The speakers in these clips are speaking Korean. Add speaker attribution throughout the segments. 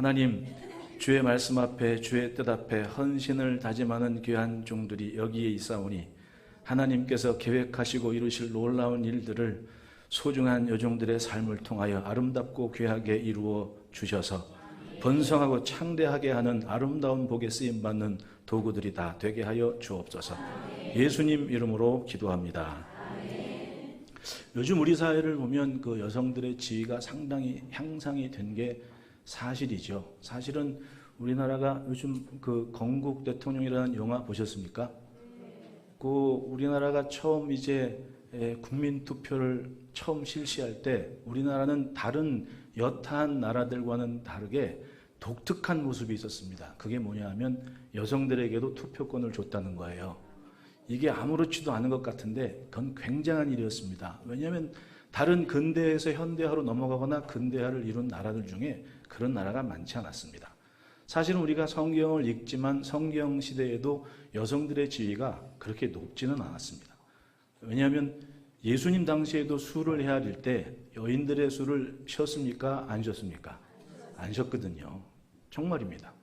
Speaker 1: 하나님, 주의 말씀 앞에 주의 뜻 앞에 헌신을 다짐하는 귀한 종들이 여기에 있사오니 하나님께서 계획하시고 이루실 놀라운 일들을 소중한 여종들의 삶을 통하여 아름답고 귀하게 이루어 주셔서 번성하고 창대하게 하는 아름다운 복에 쓰임받는 도구들이 다 되게 하여 주옵소서. 예수님 이름으로 기도합니다. 요즘 우리 사회를 보면 그 여성들의 지위가 상당히 향상이 된 게 사실이죠. 사실은 우리나라가 요즘 그 건국 대통령이라는 영화 보셨습니까? 그 우리나라가 처음 이제 국민 투표를 처음 실시할 때 우리나라는 다른 여타한 나라들과는 다르게 독특한 모습이 있었습니다. 그게 뭐냐 하면 여성들에게도 투표권을 줬다는 거예요. 이게 아무렇지도 않은 것 같은데 그건 굉장한 일이었습니다. 왜냐하면 다른 근대에서 현대화로 넘어가거나 근대화를 이룬 나라들 중에 그런 나라가 많지 않았습니다. 사실은 우리가 성경을 읽지만 성경 시대에도 여성들의 지위가 그렇게 높지는 않았습니다. 왜냐하면 예수님 당시에도 수를 헤아릴 때 여인들의 수를 쉬었습니까? 안 쉬었습니까? 안 쉬었거든요. 정말입니다.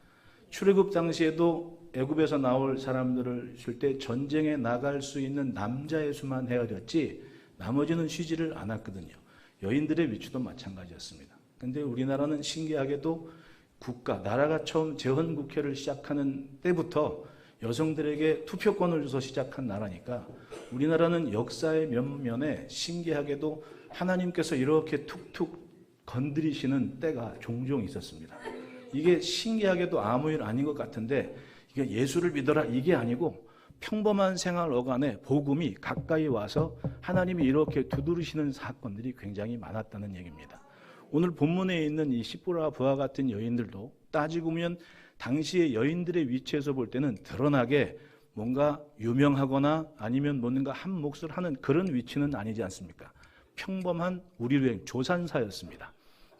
Speaker 1: 출애굽 당시에도 애굽에서 나올 사람들을 쉴 때 전쟁에 나갈 수 있는 남자의 수만 헤아렸지 나머지는 쉬지를 않았거든요. 여인들의 위치도 마찬가지였습니다. 근데 우리나라는 신기하게도 나라가 처음 재헌국회를 시작하는 때부터 여성들에게 투표권을 줘서 시작한 나라니까 우리나라는 역사의 면면에 신기하게도 하나님께서 이렇게 툭툭 건드리시는 때가 종종 있었습니다. 이게 신기하게도 아무 일 아닌 것 같은데 이게 예수를 믿어라 이게 아니고 평범한 생활 어간에 복음이 가까이 와서 하나님이 이렇게 두드리시는 사건들이 굉장히 많았다는 얘기입니다. 오늘 본문에 있는 이 시보라 부하 같은 여인들도 따지고 보면 당시의 여인들의 위치에서 볼 때는 드러나게 뭔가 유명하거나 아니면 뭔가 한 몫을 하는 그런 위치는 아니지 않습니까? 평범한 우리의 조산사였습니다.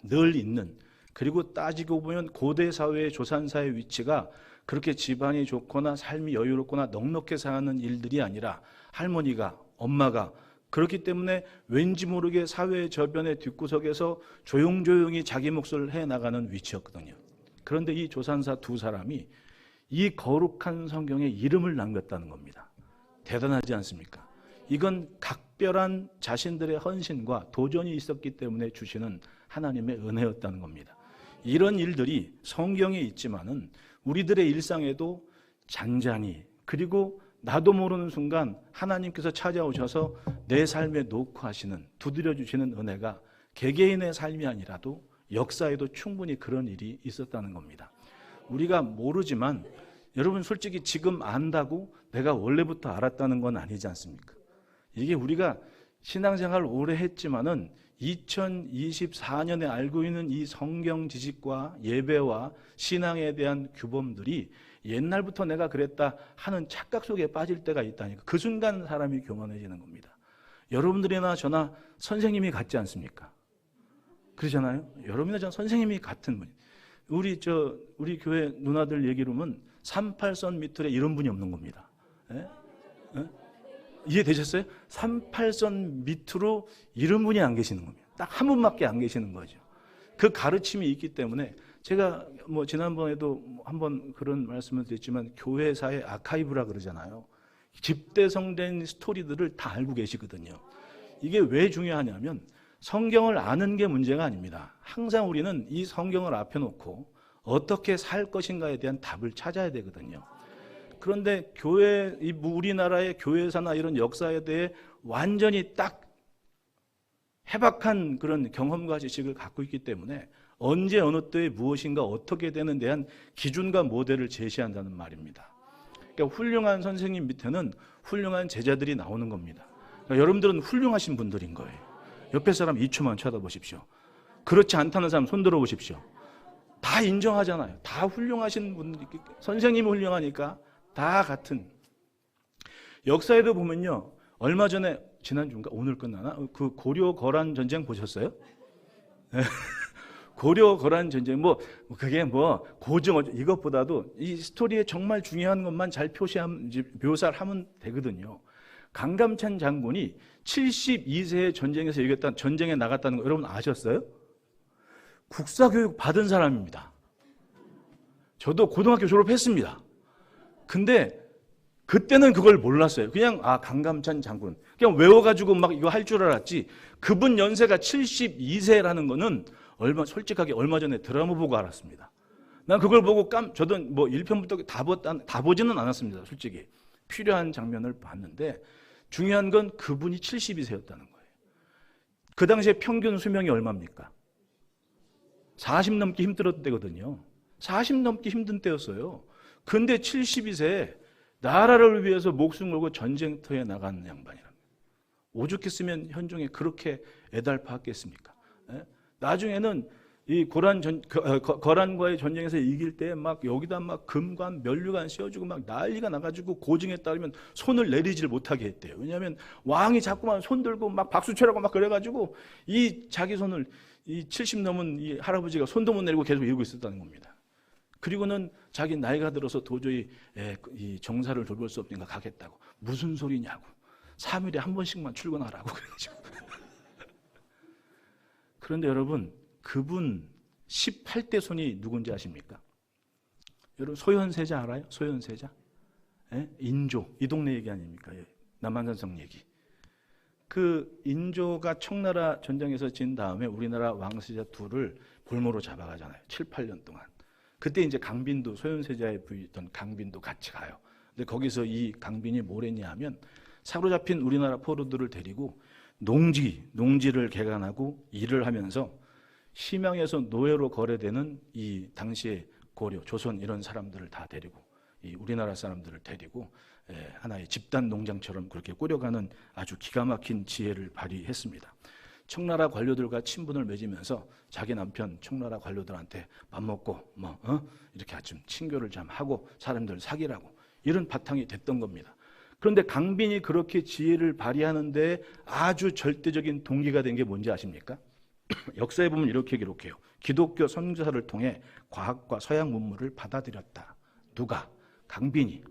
Speaker 1: 늘 있는. 그리고 따지고 보면 고대 사회의 조산사의 위치가 그렇게 집안이 좋거나 삶이 여유롭거나 넉넉해 사는 일들이 아니라 할머니가, 엄마가 그렇기 때문에 왠지 모르게 사회의 저변의 뒷구석에서 조용조용히 자기 몫을 해나가는 위치였거든요. 그런데 이 조산사 두 사람이 이 거룩한 성경에 이름을 남겼다는 겁니다. 대단하지 않습니까? 이건 각별한 자신들의 헌신과 도전이 있었기 때문에 주시는 하나님의 은혜였다는 겁니다. 이런 일들이 성경에 있지만은 우리들의 일상에도 잔잔히 그리고 나도 모르는 순간 하나님께서 찾아오셔서 내 삶에 녹화하시는 두드려 주시는 은혜가 개개인의 삶이 아니라도 역사에도 충분히 그런 일이 있었다는 겁니다. 우리가 모르지만 여러분 솔직히 지금 안다고 내가 원래부터 알았다는 건 아니지 않습니까? 이게 우리가 신앙생활 오래 했지만은 2024년에 알고 있는 이 성경 지식과 예배와 신앙에 대한 규범들이 옛날부터 내가 그랬다 하는 착각 속에 빠질 때가 있다니까. 그 순간 사람이 교만해지는 겁니다. 여러분들이나 저나 선생님이 같지 않습니까? 그러잖아요. 여러분이나 저나 선생님이 같은 분. 우리 교회 누나들 얘기로는 38선 밑에 이런 분이 없는 겁니다. 예? 예? 이해되셨어요? 38선 밑으로 이런 분이 안 계시는 겁니다. 딱 한 분밖에 안 계시는 거죠. 그 가르침이 있기 때문에 제가 지난번에도 한번 그런 말씀을 드렸지만 교회사의 아카이브라 그러잖아요. 집대성된 스토리들을 다 알고 계시거든요. 이게 왜 중요하냐면 성경을 아는 게 문제가 아닙니다. 항상 우리는 이 성경을 앞에 놓고 어떻게 살 것인가에 대한 답을 찾아야 되거든요. 그런데 우리나라의 교회사나 이런 역사에 대해 완전히 딱 해박한 그런 경험과 지식을 갖고 있기 때문에 언제 어느 때에 무엇인가 어떻게 되는 대한 기준과 모델을 제시한다는 말입니다. 그러니까 훌륭한 선생님 밑에는 훌륭한 제자들이 나오는 겁니다. 그러니까 여러분들은 훌륭하신 분들인 거예요. 옆에 사람 2초만 쳐다보십시오. 그렇지 않다는 사람 손 들어보십시오. 다 인정하잖아요. 다 훌륭하신 분들이, 선생님이 훌륭하니까 다 같은. 역사에도 보면요, 얼마 전에 지난주인가 오늘 끝나나 그 고려 거란 전쟁 보셨어요? 고려 거란 전쟁 그게 고증 이것보다도 이 스토리에 정말 중요한 것만 잘 묘사를 하면 되거든요. 강감찬 장군이 72세의 전쟁에서 이겼다 전쟁에 나갔다는 거 여러분 아셨어요? 국사교육 받은 사람입니다. 저도 고등학교 졸업했습니다. 근데 그때는 그걸 몰랐어요. 그냥 강감찬 장군 그냥 외워가지고 막 이거 할 줄 알았지. 그분 연세가 72세라는 거는 솔직하게 얼마 전에 드라마 보고 알았습니다. 난 그걸 보고 저도 뭐 1편부터 다 보지는 않았습니다. 솔직히 필요한 장면을 봤는데 중요한 건 그분이 72세였다는 거예요. 그 당시에 평균 수명이 얼마입니까? 40 넘기 힘들었던 때거든요. 40 넘기 힘든 때였어요. 근데 72세에 나라를 위해서 목숨 걸고 전쟁터에 나가는 양반이랍니다. 오죽했으면 현종이 그렇게 애달팠겠습니까? 나중에는 이 거란과의 전쟁에서 이길 때 막 여기다 막 금관, 면류관 씌워주고 막 난리가 나가지고 고증에 따르면 손을 내리질 못하게 했대요. 왜냐하면 왕이 자꾸만 손 들고 막 박수 쳐라고 막 그래가지고 이 자기 손을 이 70 넘은 이 할아버지가 손도 못 내리고 계속 이러고 있었다는 겁니다. 그리고는 자기 나이가 들어서 도저히 이 정사를 돌볼 수 없으니까 가겠다고. 무슨 소리냐고. 3일에 한 번씩만 출근하라고 그래가지고. 그런데 여러분, 그분 18대 손이 누군지 아십니까? 여러분 소현세자 알아요? 소현세자? 인조, 이 동네 얘기 아닙니까? 남한산성 얘기. 그 인조가 청나라 전쟁에서 진 다음에 우리나라 왕세자 둘을 볼모로 잡아가잖아요. 7, 8년 동안. 그때 이제 강빈도, 소현세자의 부이던 강빈도 같이 가요. 근데 거기서 이 강빈이 뭘 했냐 하면 사로잡힌 우리나라 포로들을 데리고 농지를 개간하고 일을 하면서 심양에서 노예로 거래되는 이 당시의 고려, 조선 이런 사람들을 다 데리고 이 우리나라 사람들을 데리고 하나의 집단 농장처럼 그렇게 꾸려가는 아주 기가 막힌 지혜를 발휘했습니다. 청나라 관료들과 친분을 맺으면서 자기 남편 청나라 관료들한테 밥 먹고 이렇게 아침 친교를 좀 하고 사람들 사귀라고 이런 바탕이 됐던 겁니다. 그런데 강빈이 그렇게 지혜를 발휘하는데 아주 절대적인 동기가 된 게 뭔지 아십니까? 역사에 보면 이렇게 기록해요. 기독교 선교사를 통해 과학과 서양 문물을 받아들였다. 누가? 강빈이.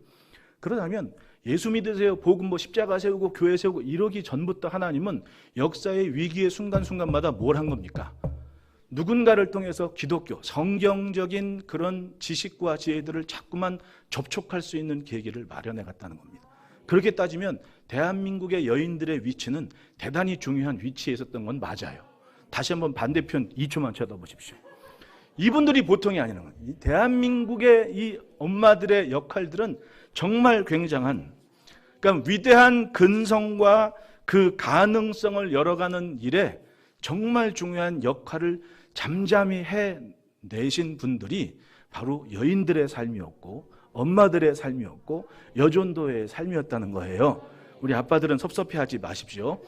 Speaker 1: 그러다면 예수 믿으세요, 복음 십자가 세우고 교회 세우고 이러기 전부터 하나님은 역사의 위기의 순간순간마다 뭘 한 겁니까? 누군가를 통해서 기독교, 성경적인 그런 지식과 지혜들을 자꾸만 접촉할 수 있는 계기를 마련해 갔다는 겁니다. 그렇게 따지면 대한민국의 여인들의 위치는 대단히 중요한 위치에 있었던 건 맞아요. 다시 한번 반대편 2초만 쳐다보십시오. 이분들이 보통이 아니라는 거예요. 이 대한민국의 이 엄마들의 역할들은 정말 굉장한, 그러니까 위대한 근성과 그 가능성을 열어가는 일에 정말 중요한 역할을 잠잠히 해내신 분들이 바로 여인들의 삶이었고 엄마들의 삶이었고 여존도의 삶이었다는 거예요. 우리 아빠들은 섭섭해하지 마십시오.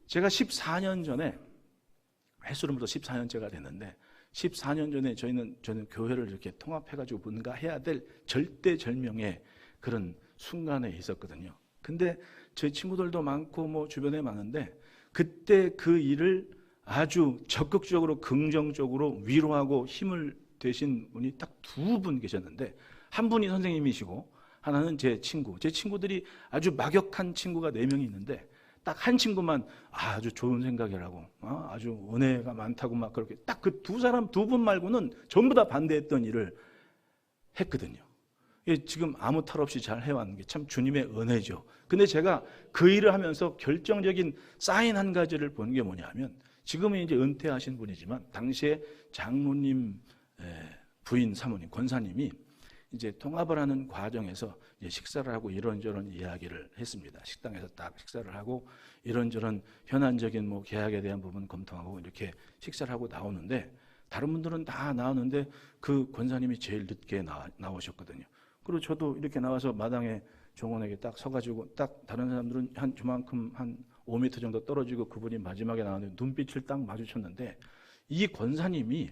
Speaker 1: 제가 14년 전에, 횟수로부터 14년째가 됐는데 14년 전에 저는 교회를 이렇게 통합해가지고 뭔가 해야 될 절대절명의 그런 순간에 있었거든요. 근데 제 친구들도 많고 뭐 주변에 많은데 그때 그 일을 아주 적극적으로 긍정적으로 위로하고 힘을 되신 분이 딱 2분 계셨는데 한 분이 선생님이시고 하나는 제 친구들이 아주 막역한 친구가 4명이 있는데 딱 한 친구만 아주 좋은 생각이라고 아주 은혜가 많다고 막 그렇게 딱 그 2분 말고는 전부 다 반대했던 일을 했거든요. 지금 아무 탈 없이 잘 해왔는 게 참 주님의 은혜죠. 근데 제가 그 일을 하면서 결정적인 사인 한 가지를 본 게 뭐냐 하면 지금은 이제 은퇴하신 분이지만 당시에 장로님 부인 사모님 권사님이 이제 통합을 하는 과정에서 이제 식사를 하고 이런저런 이야기를 했습니다. 식당에서 딱 식사를 하고 이런저런 현안적인 뭐 계약에 대한 부분 검토하고 이렇게 식사를 하고 나오는데 다른 분들은 다 나오는데 그 권사님이 제일 늦게 나오셨거든요. 그리고 저도 이렇게 나와서 마당에 정원에게 딱 서가지고 딱 다른 사람들은 한 저만큼 한 5m 정도 떨어지고 그분이 마지막에 나왔는데 눈빛을 딱 마주쳤는데 이 권사님이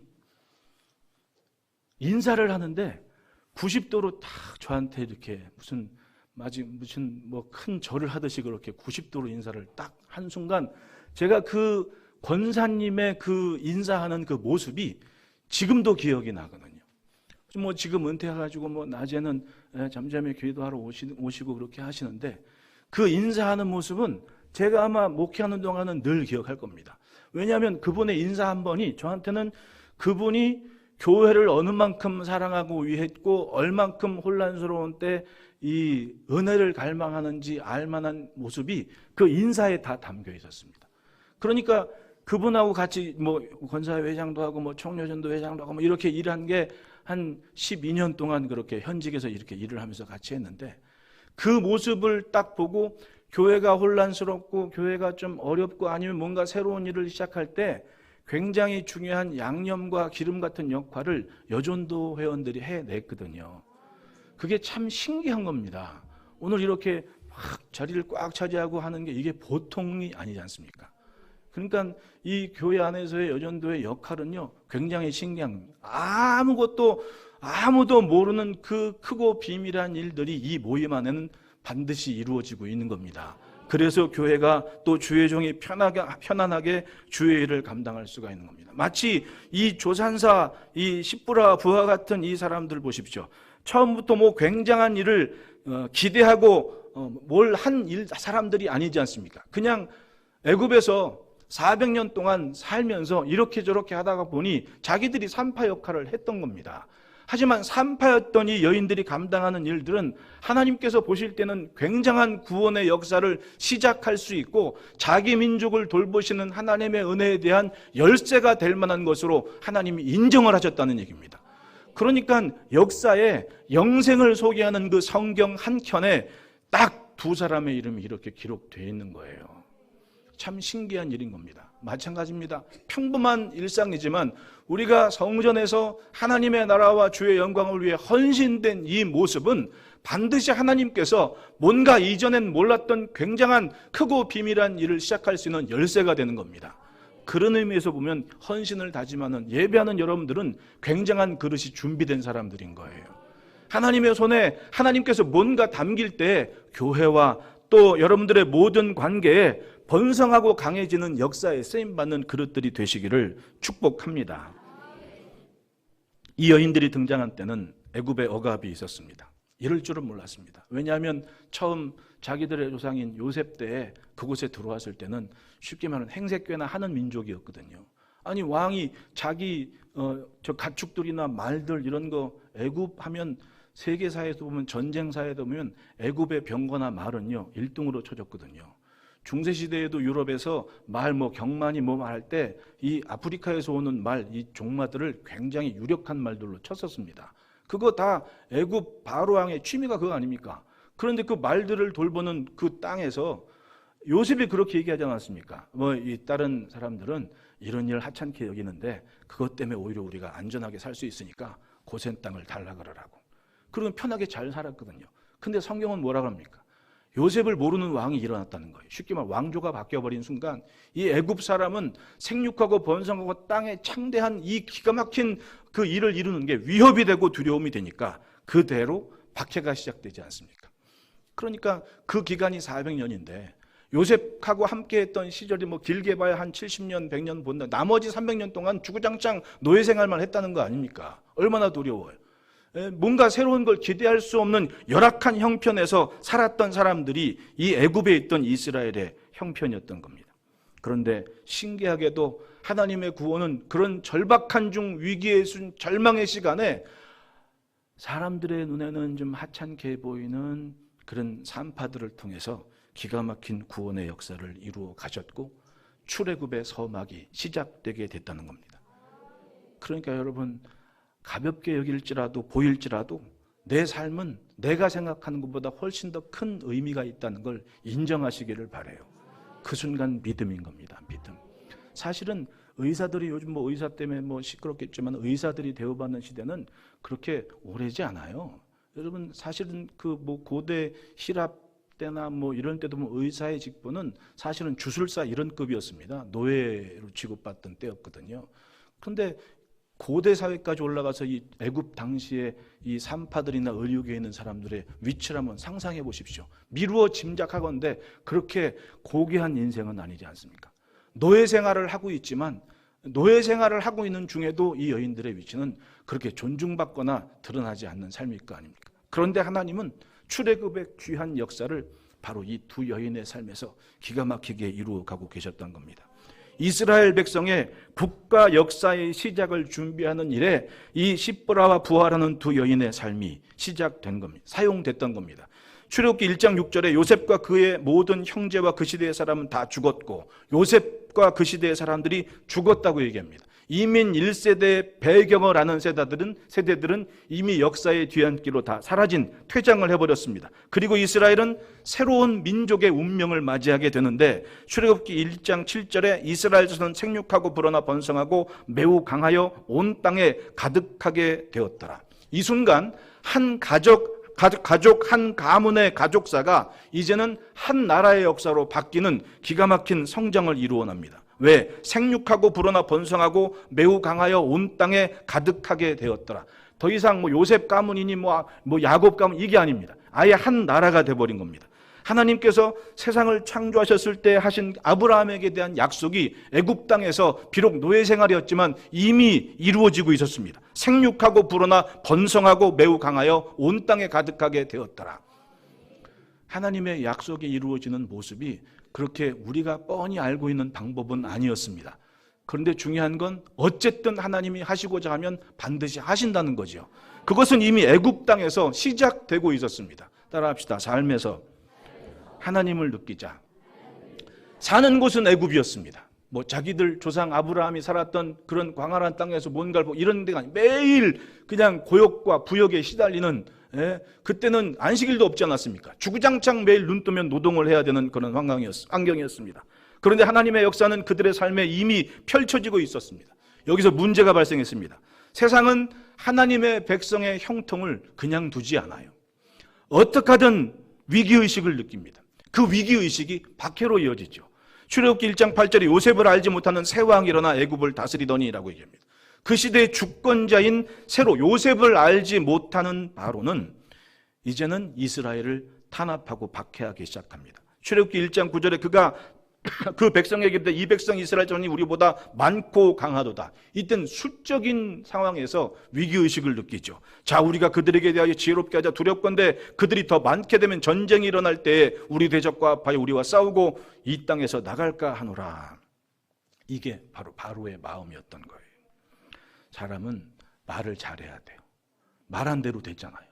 Speaker 1: 인사를 하는데 90도로 딱 저한테 이렇게 무슨 뭐 큰 절을 하듯이 그렇게 90도로 인사를 딱 한 순간 제가 그 권사님의 그 인사하는 그 모습이 지금도 기억이 나거든요. 뭐 지금 은퇴해가지고 뭐 낮에는 잠잠히 기도하러 오시고 그렇게 하시는데 그 인사하는 모습은 제가 아마 목회하는 동안은 늘 기억할 겁니다. 왜냐하면 그분의 인사 한 번이 저한테는 그분이 교회를 어느 만큼 사랑하고 위했고 얼만큼 혼란스러운 때 이 은혜를 갈망하는지 알만한 모습이 그 인사에 다 담겨 있었습니다. 그러니까 그분하고 같이 뭐 권사회 회장도 하고 뭐 청년전도 회장도 하고 뭐 이렇게 일한 게 한 12년 동안 그렇게 현직에서 이렇게 일을 하면서 같이 했는데, 그 모습을 딱 보고 교회가 혼란스럽고 교회가 좀 어렵고 아니면 뭔가 새로운 일을 시작할 때 굉장히 중요한 양념과 기름 같은 역할을 여전도 회원들이 해냈거든요. 그게 참 신기한 겁니다. 오늘 이렇게 막 자리를 꽉 차지하고 하는 게 이게 보통이 아니지 않습니까? 그러니까 이 교회 안에서의 여전도의 역할은요 굉장히 신기한 겁니다. 아무도 모르는 그 크고 비밀한 일들이 이 모임 안에는 반드시 이루어지고 있는 겁니다. 그래서 교회가 또 주의 종이 편안하게 주의 일을 감당할 수가 있는 겁니다. 마치 이 조산사, 이 십부라 부하 같은 이 사람들 보십시오. 처음부터 뭐 굉장한 일을 기대하고 뭘 한 사람들이 아니지 않습니까? 그냥 애굽에서 400년 동안 살면서 이렇게 저렇게 하다가 보니 자기들이 산파 역할을 했던 겁니다. 하지만 산파였던 이 여인들이 감당하는 일들은 하나님께서 보실 때는 굉장한 구원의 역사를 시작할 수 있고 자기 민족을 돌보시는 하나님의 은혜에 대한 열쇠가 될 만한 것으로 하나님이 인정을 하셨다는 얘기입니다. 그러니까 역사에 영생을 소개하는 그 성경 한 켠에 딱 두 사람의 이름이 이렇게 기록되어 있는 거예요. 참 신기한 일인 겁니다. 마찬가지입니다. 평범한 일상이지만 우리가 성전에서 하나님의 나라와 주의 영광을 위해 헌신된 이 모습은 반드시 하나님께서 뭔가 이전엔 몰랐던 굉장한 크고 비밀한 일을 시작할 수 있는 열쇠가 되는 겁니다. 그런 의미에서 보면 헌신을 다짐하는 예배하는 여러분들은 굉장한 그릇이 준비된 사람들인 거예요. 하나님의 손에 하나님께서 뭔가 담길 때 교회와 또 여러분들의 모든 관계에 번성하고 강해지는 역사에 쓰임받는 그릇들이 되시기를 축복합니다. 이 여인들이 등장한 때는 애굽에 억압이 있었습니다. 이럴 줄은 몰랐습니다. 왜냐하면 처음 자기들의 조상인 요셉 때에 그곳에 들어왔을 때는 쉽게 말하면 행색괴나 하는 민족이었거든요. 아니 왕이 자기 저 가축들이나 말들 이런 거 애굽 하면 세계사에도 보면 전쟁사에도 보면 애굽의 병거나 말은요 1등으로 쳐졌거든요. 중세시대에도 유럽에서 말 경만이 말할 때 이 아프리카에서 오는 말, 이 종마들을 굉장히 유력한 말들로 쳤었습니다. 그거 다 애굽 바로왕의 취미가 그거 아닙니까? 그런데 그 말들을 돌보는 그 땅에서 요셉이 그렇게 얘기하지 않았습니까? 이 다른 사람들은 이런 일 하찮게 여기는데 그것 때문에 오히려 우리가 안전하게 살 수 있으니까 고센 땅을 달라 그러라고. 그러면 편하게 잘 살았거든요. 근데 성경은 뭐라고 합니까? 요셉을 모르는 왕이 일어났다는 거예요. 쉽게 말하면 왕조가 바뀌어버린 순간 이 애굽 사람은 생육하고 번성하고 땅에 창대한 이 기가 막힌 그 일을 이루는 게 위협이 되고 두려움이 되니까 그대로 박해가 시작되지 않습니까? 그러니까 그 기간이 400년인데 요셉하고 함께했던 시절이 길게 봐야 한 70년, 100년 본다. 나머지 300년 동안 주구장창 노예 생활만 했다는 거 아닙니까? 얼마나 두려워요. 뭔가 새로운 걸 기대할 수 없는 열악한 형편에서 살았던 사람들이 이 애굽에 있던 이스라엘의 형편이었던 겁니다. 그런데 신기하게도 하나님의 구원은 그런 절박한 중 위기의 절망의 시간에 사람들의 눈에는 좀 하찮게 보이는 그런 산파들을 통해서 기가 막힌 구원의 역사를 이루어 가셨고 출애굽의 서막이 시작되게 됐다는 겁니다. 그러니까 여러분 가볍게 여길지라도 보일지라도 내 삶은 내가 생각하는 것보다 훨씬 더 큰 의미가 있다는 걸 인정하시기를 바라요. 그 순간 믿음인 겁니다. 믿음. 사실은 의사들이 요즘 의사 때문에 시끄럽겠지만 의사들이 대우받는 시대는 그렇게 오래지 않아요. 여러분 사실은 고대希腊 때나 이런 때도 의사의 직분은 사실은 주술사 이런 급이었습니다. 노예로 취급받던 때였거든요. 그런데 고대 사회까지 올라가서 이 애굽 당시에 이 산파들이나 의료계에 있는 사람들의 위치를 한번 상상해 보십시오. 미루어 짐작하건대 그렇게 고귀한 인생은 아니지 않습니까? 노예 생활을 하고 있지만 노예 생활을 하고 있는 중에도 이 여인들의 위치는 그렇게 존중받거나 드러나지 않는 삶일 거 아닙니까? 그런데 하나님은 출애굽의 귀한 역사를 바로 이 두 여인의 삶에서 기가 막히게 이루어가고 계셨던 겁니다. 이스라엘 백성의 국가 역사의 시작을 준비하는 일에 이 십보라와 부하라는 두 여인의 삶이 시작된 겁니다. 사용됐던 겁니다. 출애굽기 1장 6절에 요셉과 그의 모든 형제와 그 시대의 사람은 다 죽었고 요셉과 그 시대의 사람들이 죽었다고 얘기합니다. 이민 1세대의 배경을 아는 세대들은 이미 역사의 뒤안길로 다 사라진 퇴장을 해버렸습니다. 그리고 이스라엘은 새로운 민족의 운명을 맞이하게 되는데 출애굽기 1장 7절에 이스라엘 자손은 생육하고 불어나 번성하고 매우 강하여 온 땅에 가득하게 되었더라. 이 순간 한 가족 한 가문의 가족사가 이제는 한 나라의 역사로 바뀌는 기가 막힌 성장을 이루어 납니다. 왜? 생육하고 불어나 번성하고 매우 강하여 온 땅에 가득하게 되었더라. 더 이상 요셉 가문이니 야곱 가문 이게 아닙니다. 아예 한 나라가 돼버린 겁니다. 하나님께서 세상을 창조하셨을 때 하신 아브라함에게 대한 약속이 애굽 땅에서 비록 노예 생활이었지만 이미 이루어지고 있었습니다. 생육하고 불어나 번성하고 매우 강하여 온 땅에 가득하게 되었더라. 하나님의 약속이 이루어지는 모습이 그렇게 우리가 뻔히 알고 있는 방법은 아니었습니다. 그런데 중요한 건 어쨌든 하나님이 하시고자 하면 반드시 하신다는 거죠. 그것은 이미 애굽 땅에서 시작되고 있었습니다. 따라합시다. 삶에서 하나님을 느끼자. 사는 곳은 애굽이었습니다. 자기들 조상 아브라함이 살았던 그런 광활한 땅에서 뭔가를 보고 이런 데가 아니고 매일 그냥 고역과 부역에 시달리는, 그때는 안식일도 없지 않았습니까? 주구장창 매일 눈 뜨면 노동을 해야 되는 그런 환경이었습니다. 그런데 하나님의 역사는 그들의 삶에 이미 펼쳐지고 있었습니다. 여기서 문제가 발생했습니다. 세상은 하나님의 백성의 형통을 그냥 두지 않아요. 어떻게 하든 위기의식을 느낍니다. 그 위기의식이 박해로 이어지죠. 출애굽기 1장 8절에 요셉을 알지 못하는 새 왕이 일어나 애굽을 다스리더니 라고 얘기합니다. 그 시대의 주권자인 새로 요셉을 알지 못하는 바로는 이제는 이스라엘을 탄압하고 박해하기 시작합니다. 출애굽기 1장 9절에 그가 그 백성에게 이르되 이 백성 이스라엘 자손이 우리보다 많고 강하도다. 이땐 수적인 상황에서 위기의식을 느끼죠. 자, 우리가 그들에게 대하여 지혜롭게 하자. 두렵건대 그들이 더 많게 되면 전쟁이 일어날 때에 우리 대적과 합하여 우리와 싸우고 이 땅에서 나갈까 하노라. 이게 바로 바로의 마음이었던 거예요. 사람은 말을 잘해야 돼요. 말한 대로 됐잖아요.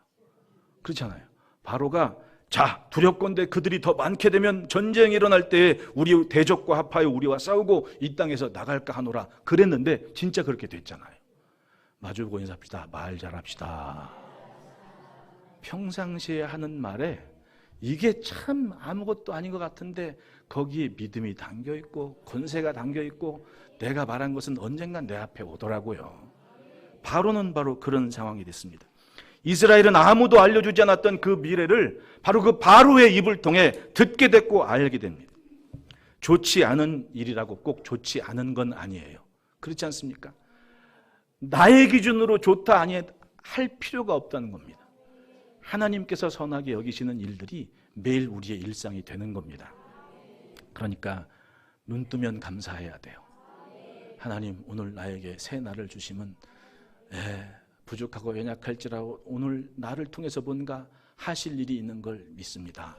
Speaker 1: 그렇잖아요. 바로가 자, 두렵건대 그들이 더 많게 되면 전쟁이 일어날 때에 우리 대적과 합하여 우리와 싸우고 이 땅에서 나갈까 하노라. 그랬는데 진짜 그렇게 됐잖아요. 마주보고 인사합시다. 말 잘합시다. 평상시에 하는 말에 이게 참 아무것도 아닌 것 같은데 거기에 믿음이 담겨있고 권세가 담겨있고 내가 말한 것은 언젠간 내 앞에 오더라고요. 바로는 바로 그런 상황이 됐습니다. 이스라엘은 아무도 알려주지 않았던 그 미래를 바로 그 바로의 입을 통해 듣게 됐고 알게 됩니다. 좋지 않은 일이라고 꼭 좋지 않은 건 아니에요. 그렇지 않습니까? 나의 기준으로 좋다 아니 할 필요가 없다는 겁니다. 하나님께서 선하게 여기시는 일들이 매일 우리의 일상이 되는 겁니다. 그러니까 눈 뜨면 감사해야 돼요. 하나님 오늘 나에게 새 날을 주시면 부족하고 연약할지라도 오늘 나를 통해서 뭔가 하실 일이 있는 걸 믿습니다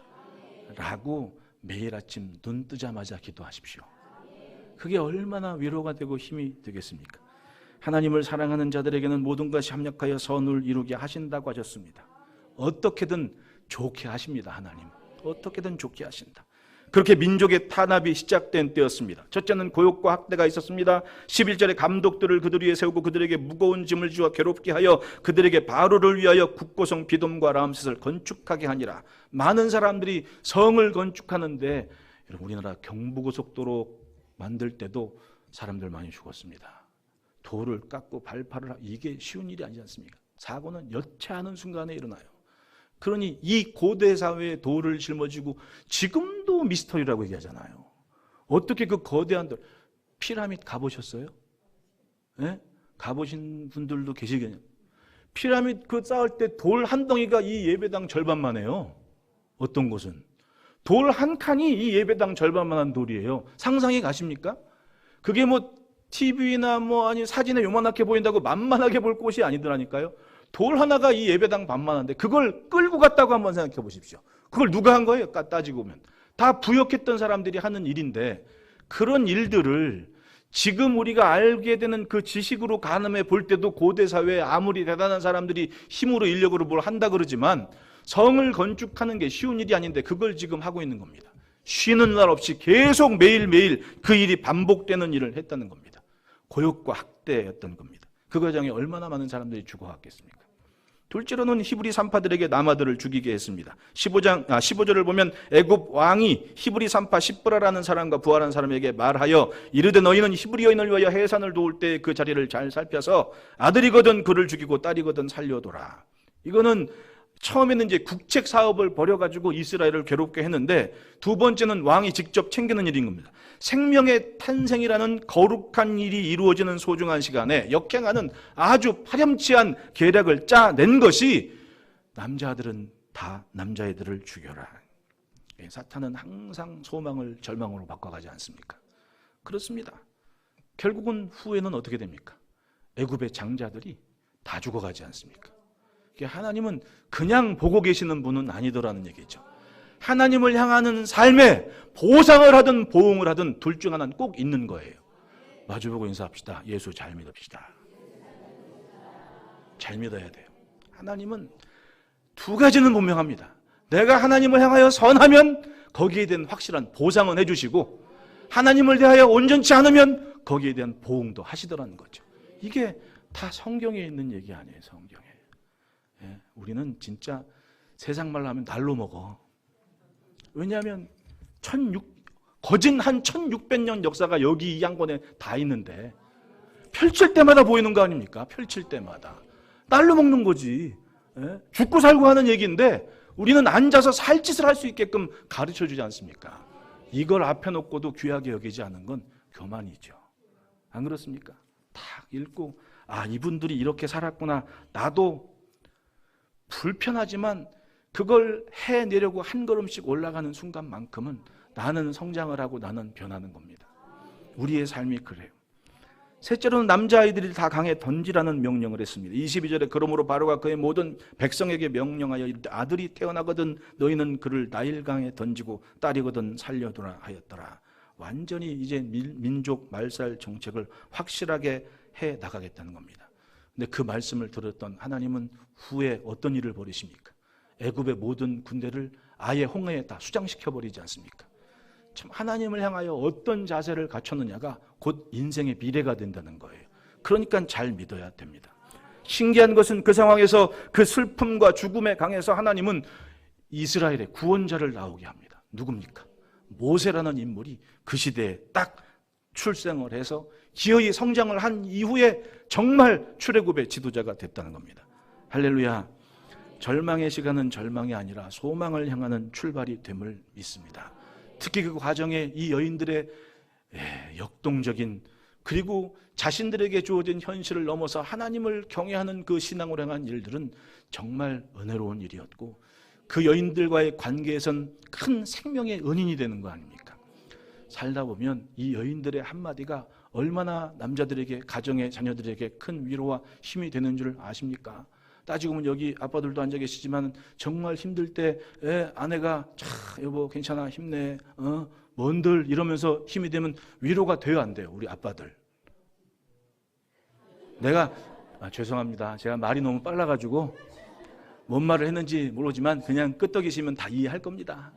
Speaker 1: 라고 매일 아침 눈 뜨자마자 기도하십시오. 그게 얼마나 위로가 되고 힘이 되겠습니까? 하나님을 사랑하는 자들에게는 모든 것이 합력하여 선을 이루게 하신다고 하셨습니다. 어떻게든 좋게 하십니다. 하나님 어떻게든 좋게 하신다. 그렇게 민족의 탄압이 시작된 때였습니다. 첫째는 고욕과 학대가 있었습니다. 11절에 감독들을 그들 위에 세우고 그들에게 무거운 짐을 주어 괴롭게 하여 그들에게 바로를 위하여 국고성 비돔과 람셋을 건축하게 하니라. 많은 사람들이 성을 건축하는데 우리나라 경부고속도로 만들 때도 사람들 많이 죽었습니다. 돌을 깎고 발파를 하고 이게 쉬운 일이 아니지 않습니까? 사고는 여차하는 순간에 일어나요. 그러니 이 고대 사회에 돌을 짊어지고 지금도 미스터리라고 얘기하잖아요. 어떻게 그 거대한 돌, 피라미드 가보셨어요? 네? 가보신 분들도 계시겠네요. 피라미드 그 쌓을 때 돌 한 덩이가 이 예배당 절반만 해요. 어떤 곳은 돌 한 칸이 이 예배당 절반만한 돌이에요. 상상이 가십니까? 그게 TV나 아니 사진에 요만하게 보인다고 만만하게 볼 곳이 아니더라니까요. 돌 하나가 이 예배당 반만한데 그걸 끌고 갔다고 한번 생각해 보십시오. 그걸 누가 한 거예요? 따지고 보면 다 부역했던 사람들이 하는 일인데 그런 일들을 지금 우리가 알게 되는 그 지식으로 가늠해 볼 때도 고대 사회에 아무리 대단한 사람들이 힘으로 인력으로 뭘 한다 그러지만 성을 건축하는 게 쉬운 일이 아닌데 그걸 지금 하고 있는 겁니다. 쉬는 날 없이 계속 매일매일 그 일이 반복되는 일을 했다는 겁니다. 고역과 학대였던 겁니다. 그 과정에 얼마나 많은 사람들이 죽어갔겠습니까? 둘째로는 히브리 산파들에게 남아들을 죽이게 했습니다. 15절을 보면 애굽 왕이 히브리 산파 십브라라는 사람과 부하라는 사람에게 말하여 이르되 너희는 히브리 여인을 위하여 해산을 도울 때 그 자리를 잘 살펴서 아들이거든 그를 죽이고 딸이거든 살려둬라. 이거는 처음에는 이제 국책 사업을 벌여가지고 이스라엘을 괴롭게 했는데 두 번째는 왕이 직접 챙기는 일인 겁니다. 생명의 탄생이라는 거룩한 일이 이루어지는 소중한 시간에 역행하는 아주 파렴치한 계략을 짜낸 것이 남자들은 다 남자애들을 죽여라. 사탄은 항상 소망을 절망으로 바꿔가지 않습니까? 그렇습니다. 결국은 후에는 어떻게 됩니까? 애굽의 장자들이 다 죽어가지 않습니까? 하나님은 그냥 보고 계시는 분은 아니더라는 얘기죠. 하나님을 향하는 삶에 보상을 하든 보응을 하든 둘 중 하나는 꼭 있는 거예요. 마주보고 인사합시다. 예수 잘 믿읍시다. 잘 믿어야 돼요. 하나님은 두 가지는 분명합니다. 내가 하나님을 향하여 선하면 거기에 대한 확실한 보상은 해주시고 하나님을 대하여 온전치 않으면 거기에 대한 보응도 하시더라는 거죠. 이게 다 성경에 있는 얘기 아니에요. 성경에. 우리는 진짜 세상 말로 하면 날로 먹어. 왜냐하면 거진 한 1600년 역사가 여기 이 양권에 다 있는데 펼칠 때마다 보이는 거 아닙니까? 펼칠 때마다 날로 먹는 거지. 죽고 살고 하는 얘기인데 우리는 앉아서 살 짓을 할 수 있게끔 가르쳐주지 않습니까? 이걸 앞에 놓고도 귀하게 여기지 않은 건 교만이죠. 안 그렇습니까? 딱 읽고 이분들이 이렇게 살았구나. 나도 불편하지만 그걸 해내려고 한 걸음씩 올라가는 순간만큼은 나는 성장을 하고 나는 변하는 겁니다. 우리의 삶이 그래요. 셋째로는 남자아이들이 다 강에 던지라는 명령을 했습니다. 22절에 그러므로 바로가 그의 모든 백성에게 명령하여 이르되 아들이 태어나거든 너희는 그를 나일강에 던지고 딸이거든 살려두라 하였더라. 완전히 이제 민족 말살 정책을 확실하게 해 나가겠다는 겁니다. 근데 그 말씀을 들었던 하나님은 후에 어떤 일을 벌이십니까? 애굽의 모든 군대를 아예 홍해에 다 수장시켜버리지 않습니까? 참 하나님을 향하여 어떤 자세를 갖췄느냐가 곧 인생의 미래가 된다는 거예요. 그러니까 잘 믿어야 됩니다. 신기한 것은 그 상황에서 그 슬픔과 죽음의 강에서 하나님은 이스라엘의 구원자를 나오게 합니다. 누굽니까? 모세라는 인물이 그 시대에 딱 출생을 해서 기어이 성장을 한 이후에 정말 출애굽의 지도자가 됐다는 겁니다. 할렐루야. 절망의 시간은 절망이 아니라 소망을 향하는 출발이 됨을 믿습니다. 특히 그 과정에 이 여인들의 역동적인 그리고 자신들에게 주어진 현실을 넘어서 하나님을 경외하는 그 신앙을 향한 일들은 정말 은혜로운 일이었고 그 여인들과의 관계에선 큰 생명의 은인이 되는 거 아닙니까? 살다 보면 이 여인들의 한마디가 얼마나 남자들에게 가정의 자녀들에게 큰 위로와 힘이 되는 줄 아십니까? 따지고 보면 여기 아빠들도 앉아 계시지만 정말 힘들 때 아내가 여보 괜찮아 힘내 뭔들 이러면서 힘이 되면 위로가 돼요 안 돼요? 우리 아빠들. 내가 죄송합니다. 제가 말이 너무 빨라가지고 뭔 말을 했는지 모르지만 그냥 끄떡이시면 다 이해할 겁니다.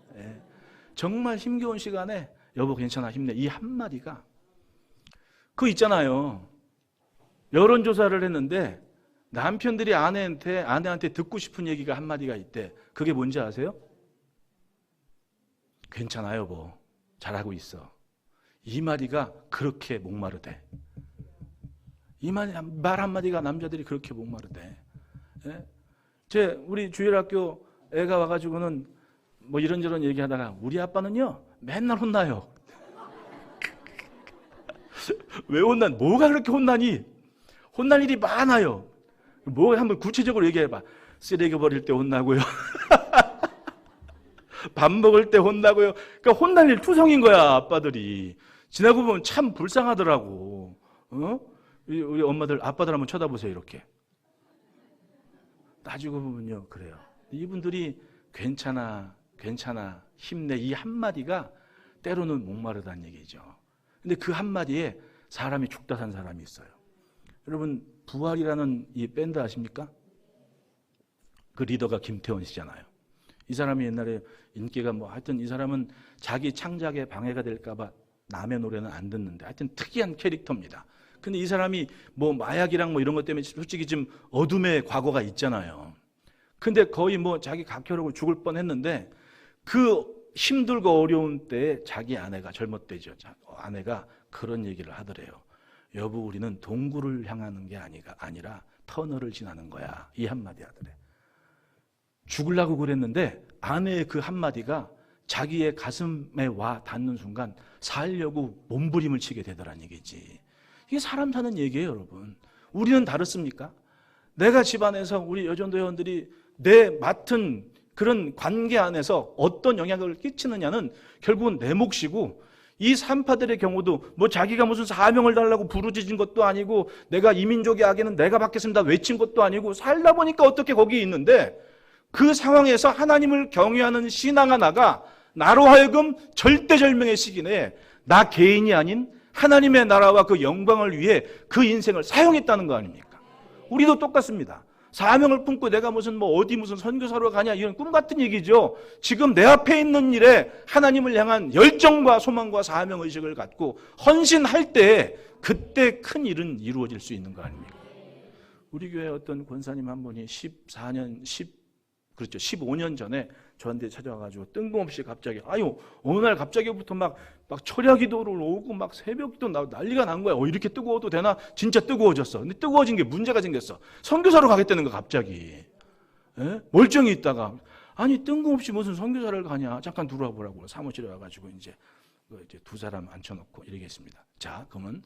Speaker 1: 정말 힘겨운 시간에 여보 괜찮아 힘내 이 한마디가 그거 있잖아요. 여론조사를 했는데 남편들이 아내한테 듣고 싶은 얘기가 한마디가 있대. 그게 뭔지 아세요? 괜찮아 여보 잘하고 있어. 이 마디가 그렇게 목마르대. 이 말 한마디가 남자들이 그렇게 목마르대. 우리 주일학교 애가 와가지고는 뭐 이런저런 얘기하다가 우리 아빠는요 맨날 혼나요. 왜 뭐가 그렇게 혼나니? 혼날 일이 많아요. 뭐 한번 구체적으로 얘기해봐. 쓰레기 버릴 때 혼나고요. 밥 먹을 때 혼나고요. 그러니까 혼날 일 투성인 거야 아빠들이. 지나고 보면 참 불쌍하더라고. 우리 엄마들 아빠들 한번 쳐다보세요 이렇게. 따지고 보면요 그래요. 이분들이 괜찮아 힘내 이 한마디가 때로는 목마르다는 얘기죠. 근데 그 한마디에 사람이 죽다 산 사람이 있어요. 여러분 부활이라는 이 밴드 아십니까? 그 리더가 김태원 씨잖아요. 이 사람이 옛날에 인기가 뭐 하여튼 이 사람은 자기 창작에 방해가 될까봐 남의 노래는 안 듣는데 하여튼 특이한 캐릭터입니다. 근데 이 사람이 뭐 마약이랑 뭐 이런 것 때문에 솔직히 좀 어둠의 과거가 있잖아요. 근데 거의 뭐 자기 각혈하고 죽을 뻔했는데 그 힘들고 어려운 때에 자기 아내가 젊었대죠. 아내가 그런 얘기를 하더래요. 여보 우리는 동굴을 향하는 게 아니라 터널을 지나는 거야. 이 한마디 하더래. 죽으려고 그랬는데 아내의 그 한마디가 자기의 가슴에 와 닿는 순간 살려고 몸부림을 치게 되더란 얘기지. 이게 사람 사는 얘기예요, 여러분. 우리는 다릅니까? 내가 집안에서 우리 여전도 회원들이 내 맡은 그런 관계 안에서 어떤 영향을 끼치느냐는 결국은 내 몫이고, 이 산파들의 경우도 뭐 자기가 무슨 사명을 달라고 부르짖은 것도 아니고 내가 이 민족의 악에는 내가 받겠습니다 외친 것도 아니고 살다 보니까 어떻게 거기에 있는데, 그 상황에서 하나님을 경외하는 신앙 하나가 나로 하여금 절대절명의 시기 내에 나 개인이 아닌 하나님의 나라와 그 영광을 위해 그 인생을 사용했다는 거 아닙니까? 우리도 똑같습니다. 사명을 품고 내가 무슨 무슨 선교사로 가냐 이런 꿈 같은 얘기죠. 지금 내 앞에 있는 일에 하나님을 향한 열정과 소망과 사명의식을 갖고 헌신할 때 그때 큰 일은 이루어질 수 있는 거 아닙니까? 우리 교회 어떤 권사님 한 분이 15년 전에 저한테 찾아와가지고 뜬금없이 갑자기 어느 날 갑자기부터 막 철야 기도를 오고 막 새벽 기도 난리가 난 거야. 이렇게 뜨거워도 되나? 진짜 뜨거워졌어. 근데 뜨거워진 게 문제가 생겼어. 선교사로 가겠다는 거 갑자기. 에? 멀쩡히 있다가 아니 뜬금없이 무슨 선교사를 가냐? 잠깐 들어와 보라고 사무실에 와가지고 이제 두 사람 앉혀놓고 이러겠습니다. 자, 그러면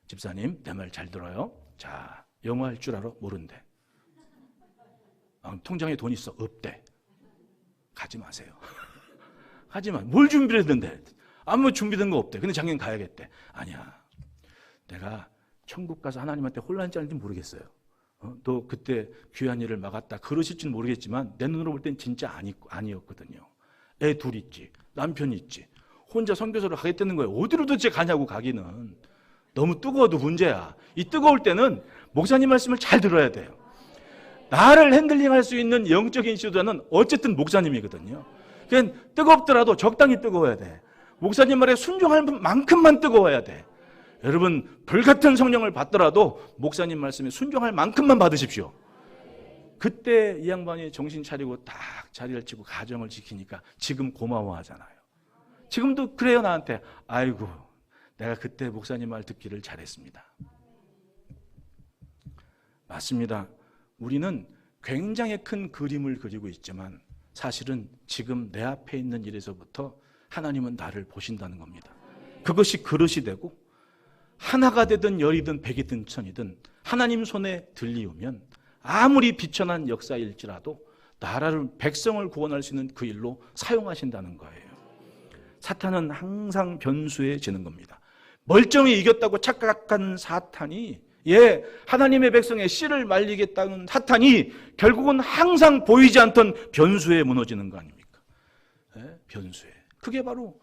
Speaker 1: 집사님 내 말 잘 들어요. 자, 영어 할 줄 알아? 모른대. 통장에 돈 있어? 없대. 가지 마세요. 하지만 뭘 준비를 했는데 아무 준비된 거 없대. 근데 작년 가야겠대. 아니야. 내가 천국 가서 하나님한테 혼란지 아닌지 모르겠어요. 너 그때 귀한 일을 막았다 그러실지는 모르겠지만 내 눈으로 볼 땐 진짜 아니었거든요. 애 둘 있지. 남편 있지. 혼자 선교사로 가겠다는 거예요. 어디로 도대체 가냐고 가기는. 너무 뜨거워도 문제야. 이 뜨거울 때는 목사님 말씀을 잘 들어야 돼요. 나를 핸들링할 수 있는 영적인 지도자는 어쨌든 목사님이거든요. 그냥 뜨겁더라도 적당히 뜨거워야 돼. 목사님 말에 순종할 만큼만 뜨거워야 돼. 여러분 불같은 성령을 받더라도 목사님 말씀에 순종할 만큼만 받으십시오. 그때 이 양반이 정신 차리고 딱 자리를 치고 가정을 지키니까 지금 고마워하잖아요. 지금도 그래요. 나한테 아이고 내가 그때 목사님 말 듣기를 잘했습니다. 맞습니다. 우리는 굉장히 큰 그림을 그리고 있지만 사실은 지금 내 앞에 있는 일에서부터 하나님은 나를 보신다는 겁니다. 그것이 그릇이 되고 하나가 되든 열이든 백이든 천이든 하나님 손에 들리우면 아무리 비천한 역사일지라도 나라를 백성을 구원할 수 있는 그 일로 사용하신다는 거예요. 사탄은 항상 변수에 지는 겁니다. 멀쩡히 이겼다고 착각한 사탄이 하나님의 백성의 씨를 말리겠다는 사탄이 결국은 항상 보이지 않던 변수에 무너지는 거 아닙니까? 변수에. 그게 바로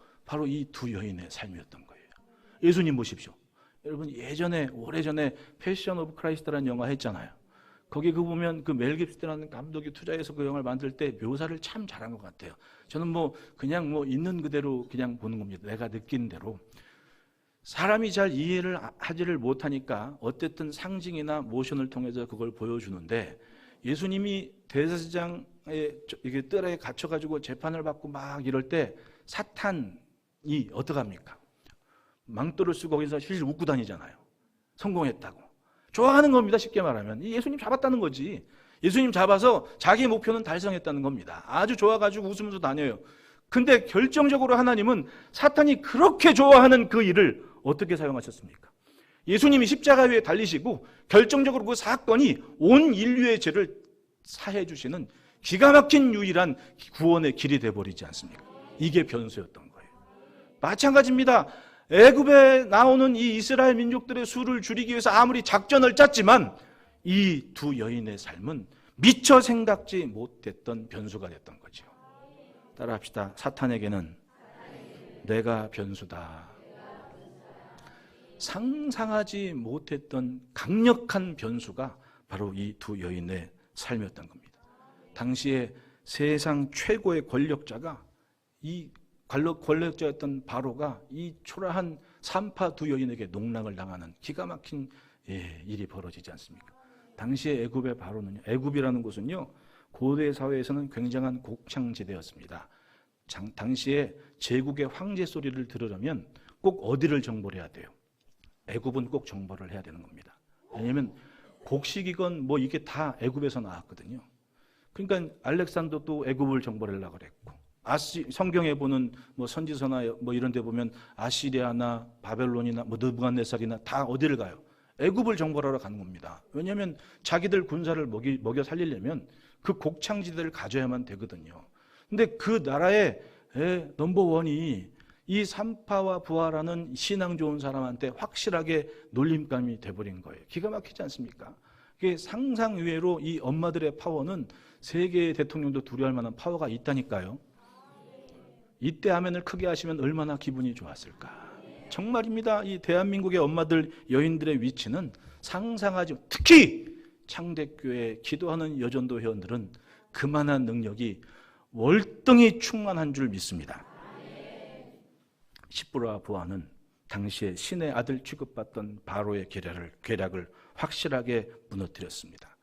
Speaker 1: 이 두 여인의 삶이었던 거예요. 예수님 보십시오. 여러분 예전에 오래전에 패션 오브 크라이스트라는 영화 했잖아요. 거기 보면 그 멜 깁슨이라는 감독이 투자해서 그 영화를 만들 때 묘사를 참 잘한 것 같아요. 저는 그냥 있는 그대로 그냥 보는 겁니다. 내가 느낀 대로. 사람이 잘 이해를 하지를 못하니까 어쨌든 상징이나 모션을 통해서 그걸 보여주는데, 예수님이 대제사장의 이게 뜰에 갇혀가지고 재판을 받고 막 이럴 때 사탄이 어떡합니까? 망토를 쓰고 거기서 실실 웃고 다니잖아요. 성공했다고. 좋아하는 겁니다. 쉽게 말하면. 예수님 잡았다는 거지. 예수님 잡아서 자기의 목표는 달성했다는 겁니다. 아주 좋아가지고 웃으면서 다녀요. 근데 결정적으로 하나님은 사탄이 그렇게 좋아하는 그 일을 어떻게 사용하셨습니까? 예수님이 십자가 위에 달리시고 결정적으로 그 사건이 온 인류의 죄를 사해 주시는 기가 막힌 유일한 구원의 길이 돼버리지 않습니까? 이게 변수였던 거예요. 마찬가지입니다. 애굽에 나오는 이 이스라엘 민족들의 수를 줄이기 위해서 아무리 작전을 짰지만 이 두 여인의 삶은 미처 생각지 못했던 변수가 됐던 거죠. 따라합시다. 사탄에게는 내가 변수다. 상상하지 못했던 강력한 변수가 바로 이 두 여인의 삶이었던 겁니다. 당시에 세상 최고의 권력자가, 이 권력자였던 바로가 이 초라한 산파 두 여인에게 농락을 당하는 기가 막힌 일이 벌어지지 않습니까? 당시에 애굽의 바로는요, 애굽이라는 곳은요, 고대 사회에서는 굉장한 곡창지대였습니다. 당시에 제국의 황제 소리를 들으려면 꼭 어디를 정벌 해야 돼요? 애굽은 꼭 정벌을 해야 되는 겁니다. 왜냐하면 곡식이건 뭐 이게 다 애굽에서 나왔거든요. 그러니까 알렉산더도 애굽을 정벌하려고 그랬고, 성경에 보는 뭐 선지서나 뭐 이런 데 보면 아시리아나 바벨론이나 뭐 느부갓네살이나 다 어디를 가요? 애굽을 정벌하러 가는 겁니다. 왜냐하면 자기들 군사를 먹여 살리려면 그 곡창지대를 가져야만 되거든요. 근데 그 나라의 넘버원이 이 산파와 부하라는 신앙 좋은 사람한테 확실하게 놀림감이 돼버린 거예요. 기가 막히지 않습니까? 그게 상상 이외로 이 엄마들의 파워는 세계의 대통령도 두려워할 만한 파워가 있다니까요. 이때 아멘을 크게 하시면 얼마나 기분이 좋았을까. 정말입니다. 이 대한민국의 엄마들, 여인들의 위치는 상상하지, 특히 창대교회 기도하는 여전도 회원들은 그만한 능력이 월등히 충만한 줄 믿습니다. 시브라와 부하는 당시에 신의 아들 취급받던 바로의 계략을 확실하게 무너뜨렸습니다.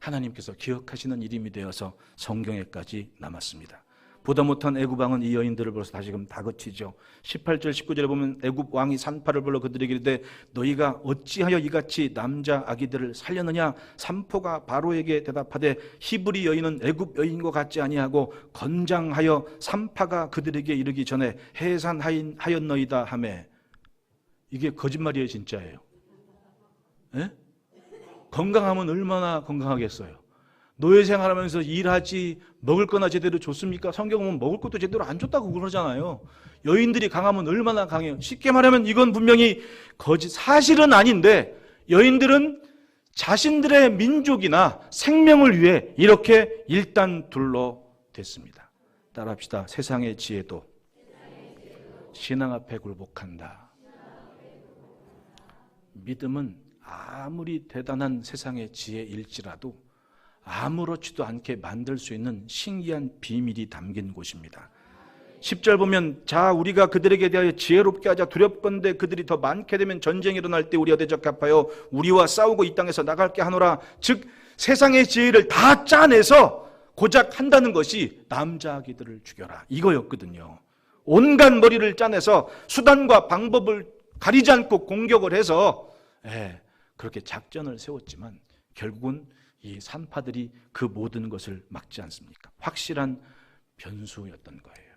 Speaker 1: 하나님께서 기억하시는 이름이 되어서 성경에까지 남았습니다. 보다 못한 애굽 왕은 이 여인들을 불러서 다시금 다그치죠. 18절 19절에 보면 애굽 왕이 산파를 불러 그들에게 이르되 너희가 어찌하여 이같이 남자 아기들을 살렸느냐? 산포가 바로에게 대답하되 히브리 여인은 애굽 여인과 같지 아니하고 건장하여 산파가 그들에게 이르기 전에 해산하였너이다 하매. 이게 거짓말이에요, 진짜예요? 에? 건강하면 얼마나 건강하겠어요? 노예 생활하면서 일하지 먹을 거나 제대로 줬습니까? 성경은 먹을 것도 제대로 안 줬다고 그러잖아요. 여인들이 강하면 얼마나 강해요? 쉽게 말하면 이건 분명히 사실은 아닌데 여인들은 자신들의 민족이나 생명을 위해 이렇게 일단 둘러댔습니다. 따라합시다. 세상의 지혜도 신앙 앞에 굴복한다. 믿음은 아무리 대단한 세상의 지혜일지라도 아무렇지도 않게 만들 수 있는 신기한 비밀이 담긴 곳입니다. 10절 보면 자 우리가 그들에게 대하여 지혜롭게 하자. 두렵건대 그들이 더 많게 되면 전쟁이 일어날 때 우리가 대적합하여 우리와 싸우고 이 땅에서 나갈게 하노라. 즉 세상의 지혜를 다 짜내서 고작 한다는 것이 남자아기들을 죽여라, 이거였거든요. 온갖 머리를 짜내서 수단과 방법을 가리지 않고 공격을 해서 그렇게 작전을 세웠지만 결국은 이 산파들이 그 모든 것을 막지 않습니까? 확실한 변수였던 거예요.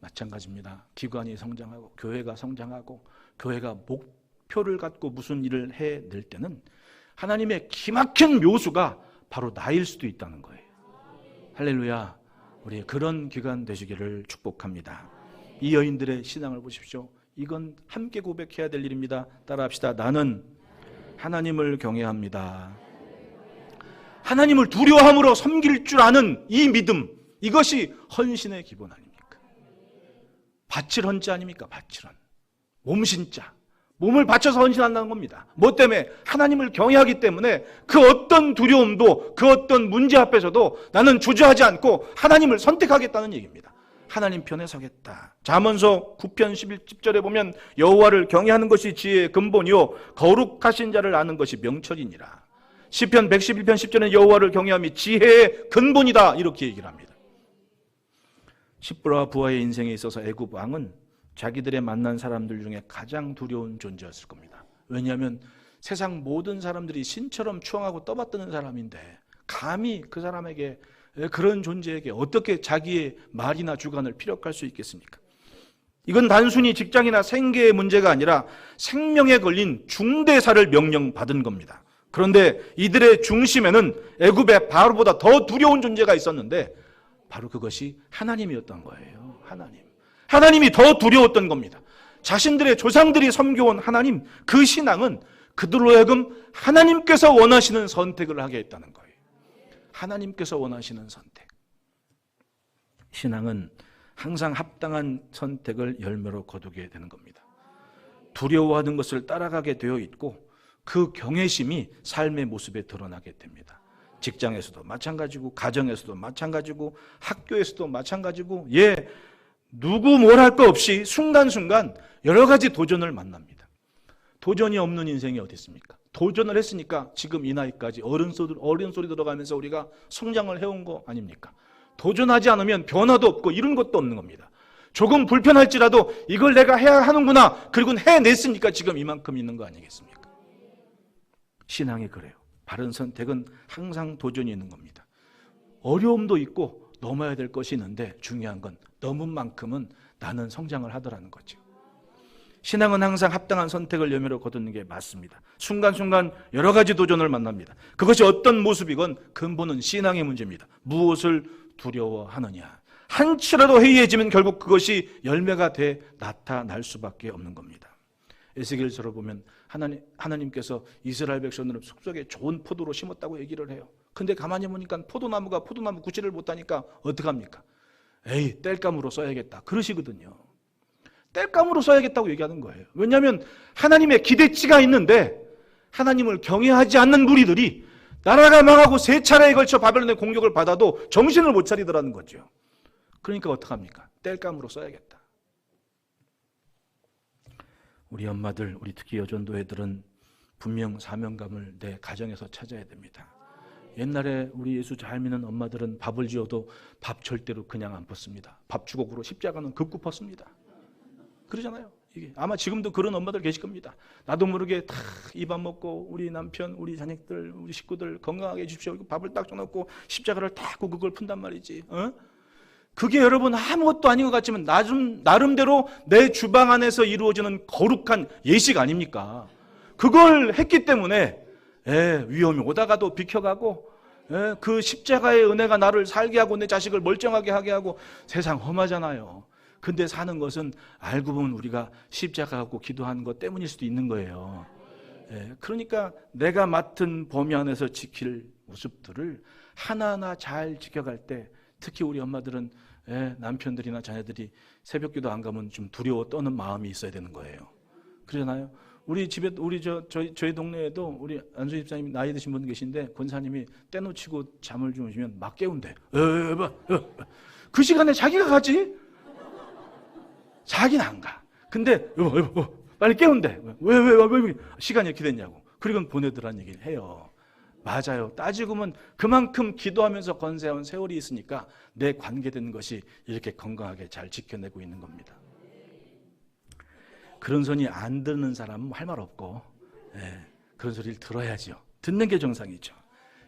Speaker 1: 마찬가지입니다. 기관이 성장하고 교회가 성장하고 교회가 목표를 갖고 무슨 일을 해낼 때는 하나님의 기막힌 묘수가 바로 나일 수도 있다는 거예요. 할렐루야. 우리 그런 기간 되시기를 축복합니다. 이 여인들의 신앙을 보십시오. 이건 함께 고백해야 될 일입니다. 따라합시다. 나는 하나님을 경외합니다. 하나님을 두려워함으로 섬길 줄 아는 이 믿음, 이것이 헌신의 기본 아닙니까? 밭을 헌자 아닙니까? 밭을 헌. 몸신자. 몸을 바쳐서 헌신한다는 겁니다. 뭐 때문에? 하나님을 경외하기 때문에 그 어떤 두려움도 그 어떤 문제 앞에서도 나는 주저하지 않고 하나님을 선택하겠다는 얘기입니다. 하나님 편에 서겠다. 잠언서 9편 11절에 보면 여호와를 경외하는 것이 지혜의 근본이요 거룩하신 자를 아는 것이 명철이니라. 시편 111편 10절에 여호와를 경외함이 지혜의 근본이다, 이렇게 얘기를 합니다. 시브라와 부하의 인생에 있어서 애굽 왕은 자기들의 만난 사람들 중에 가장 두려운 존재였을 겁니다. 왜냐하면 세상 모든 사람들이 신처럼 추앙하고 떠받드는 사람인데 감히 그 사람에게, 그런 존재에게 어떻게 자기의 말이나 주관을 피력할 수 있겠습니까? 이건 단순히 직장이나 생계의 문제가 아니라 생명에 걸린 중대사를 명령받은 겁니다. 그런데 이들의 중심에는 애굽의 바로보다 더 두려운 존재가 있었는데 바로 그것이 하나님이었던 거예요. 하나님이 더 두려웠던 겁니다. 자신들의 조상들이 섬겨온 하나님, 그 신앙은 그들로 하여금 하나님께서 원하시는 선택을 하게 했다는 거예요. 하나님께서 원하시는 선택. 신앙은 항상 합당한 선택을 열매로 거두게 되는 겁니다. 두려워하는 것을 따라가게 되어 있고 그 경외심이 삶의 모습에 드러나게 됩니다. 직장에서도 마찬가지고 가정에서도 마찬가지고 학교에서도 마찬가지고 누구 뭘 할 거 없이 순간순간 여러 가지 도전을 만납니다. 도전이 없는 인생이 어디 있습니까? 도전을 했으니까 지금 이 나이까지 어른 소리 들어가면서 우리가 성장을 해온 거 아닙니까? 도전하지 않으면 변화도 없고 이런 것도 없는 겁니다. 조금 불편할지라도 이걸 내가 해야 하는구나. 그리고 해냈으니까 지금 이만큼 있는 거 아니겠습니까? 신앙이 그래요. 바른 선택은 항상 도전이 있는 겁니다. 어려움도 있고 넘어야 될 것이 있는데 중요한 건 넘은 만큼은 나는 성장을 하더라는 거죠. 신앙은 항상 합당한 선택을 염려로 거두는 게 맞습니다. 순간순간 여러 가지 도전을 만납니다. 그것이 어떤 모습이건 근본은 신앙의 문제입니다. 무엇을 두려워하느냐. 한치라도 해이해지면 결국 그것이 열매가 돼 나타날 수밖에 없는 겁니다. 에스겔서를 보면 하나님께서 이스라엘 백성들을 숲속에 좋은 포도로 심었다고 얘기를 해요. 근데 가만히 보니까 포도나무가 포도나무 구실을 못하니까 어떡합니까? 땔감으로 써야겠다. 그러시거든요. 땔감으로 써야겠다고 얘기하는 거예요. 왜냐하면 하나님의 기대치가 있는데 하나님을 경외하지 않는 무리들이 나라가 망하고 3차례에 걸쳐 바벨론의 공격을 받아도 정신을 못 차리더라는 거죠. 그러니까 어떡합니까? 땔감으로 써야겠다. 우리 엄마들, 우리 특히 여전도회들은 분명 사명감을 내 가정에서 찾아야 됩니다. 옛날에 우리 예수 잘 믿는 엄마들은 밥을 지어도 밥 절대로 그냥 안 펐습니다. 밥 주걱으로 십자가는 긋고 펐습니다. 그러잖아요. 이게 아마 지금도 그런 엄마들 계실 겁니다. 나도 모르게 다 이 밥 먹고 우리 남편, 우리 자녀들, 우리 식구들 건강하게 해주십시오. 밥을 딱 줘놓고 십자가를 딱 굽고 그걸 푼단 말이지. 그게 여러분 아무것도 아닌 것 같지만 나름대로 내 주방 안에서 이루어지는 거룩한 예식 아닙니까? 그걸 했기 때문에 위험이 오다가도 비켜가고 그 십자가의 은혜가 나를 살게 하고 내 자식을 멀쩡하게 하게 하고 세상 험하잖아요. 근데 사는 것은 알고 보면 우리가 십자가 갖고 기도하는 것 때문일 수도 있는 거예요. 그러니까 내가 맡은 범위 안에서 지킬 모습들을 하나하나 잘 지켜갈 때 특히 우리 엄마들은 남편들이나 자녀들이 새벽기도 안 가면 좀 두려워 떠는 마음이 있어야 되는 거예요. 그러잖아요. 우리 집에 저희 동네에도 우리 안수 집사님 나이 드신 분 계신데 권사님이 떼놓치고 잠을 주무시면 막 깨운대. 그 시간에 자기가 가지. 자기는 안 가. 근데 여보 빨리 깨운대. 왜 시간이 이렇게 됐냐고. 그리고 보내더란 얘기를 해요. 맞아요. 따지고 보면 그만큼 기도하면서 건세한 세월이 있으니까 내 관계된 것이 이렇게 건강하게 잘 지켜내고 있는 겁니다. 그런 소리 안 듣는 사람은 할 말 없고 그런 소리를 들어야죠. 듣는 게 정상이죠.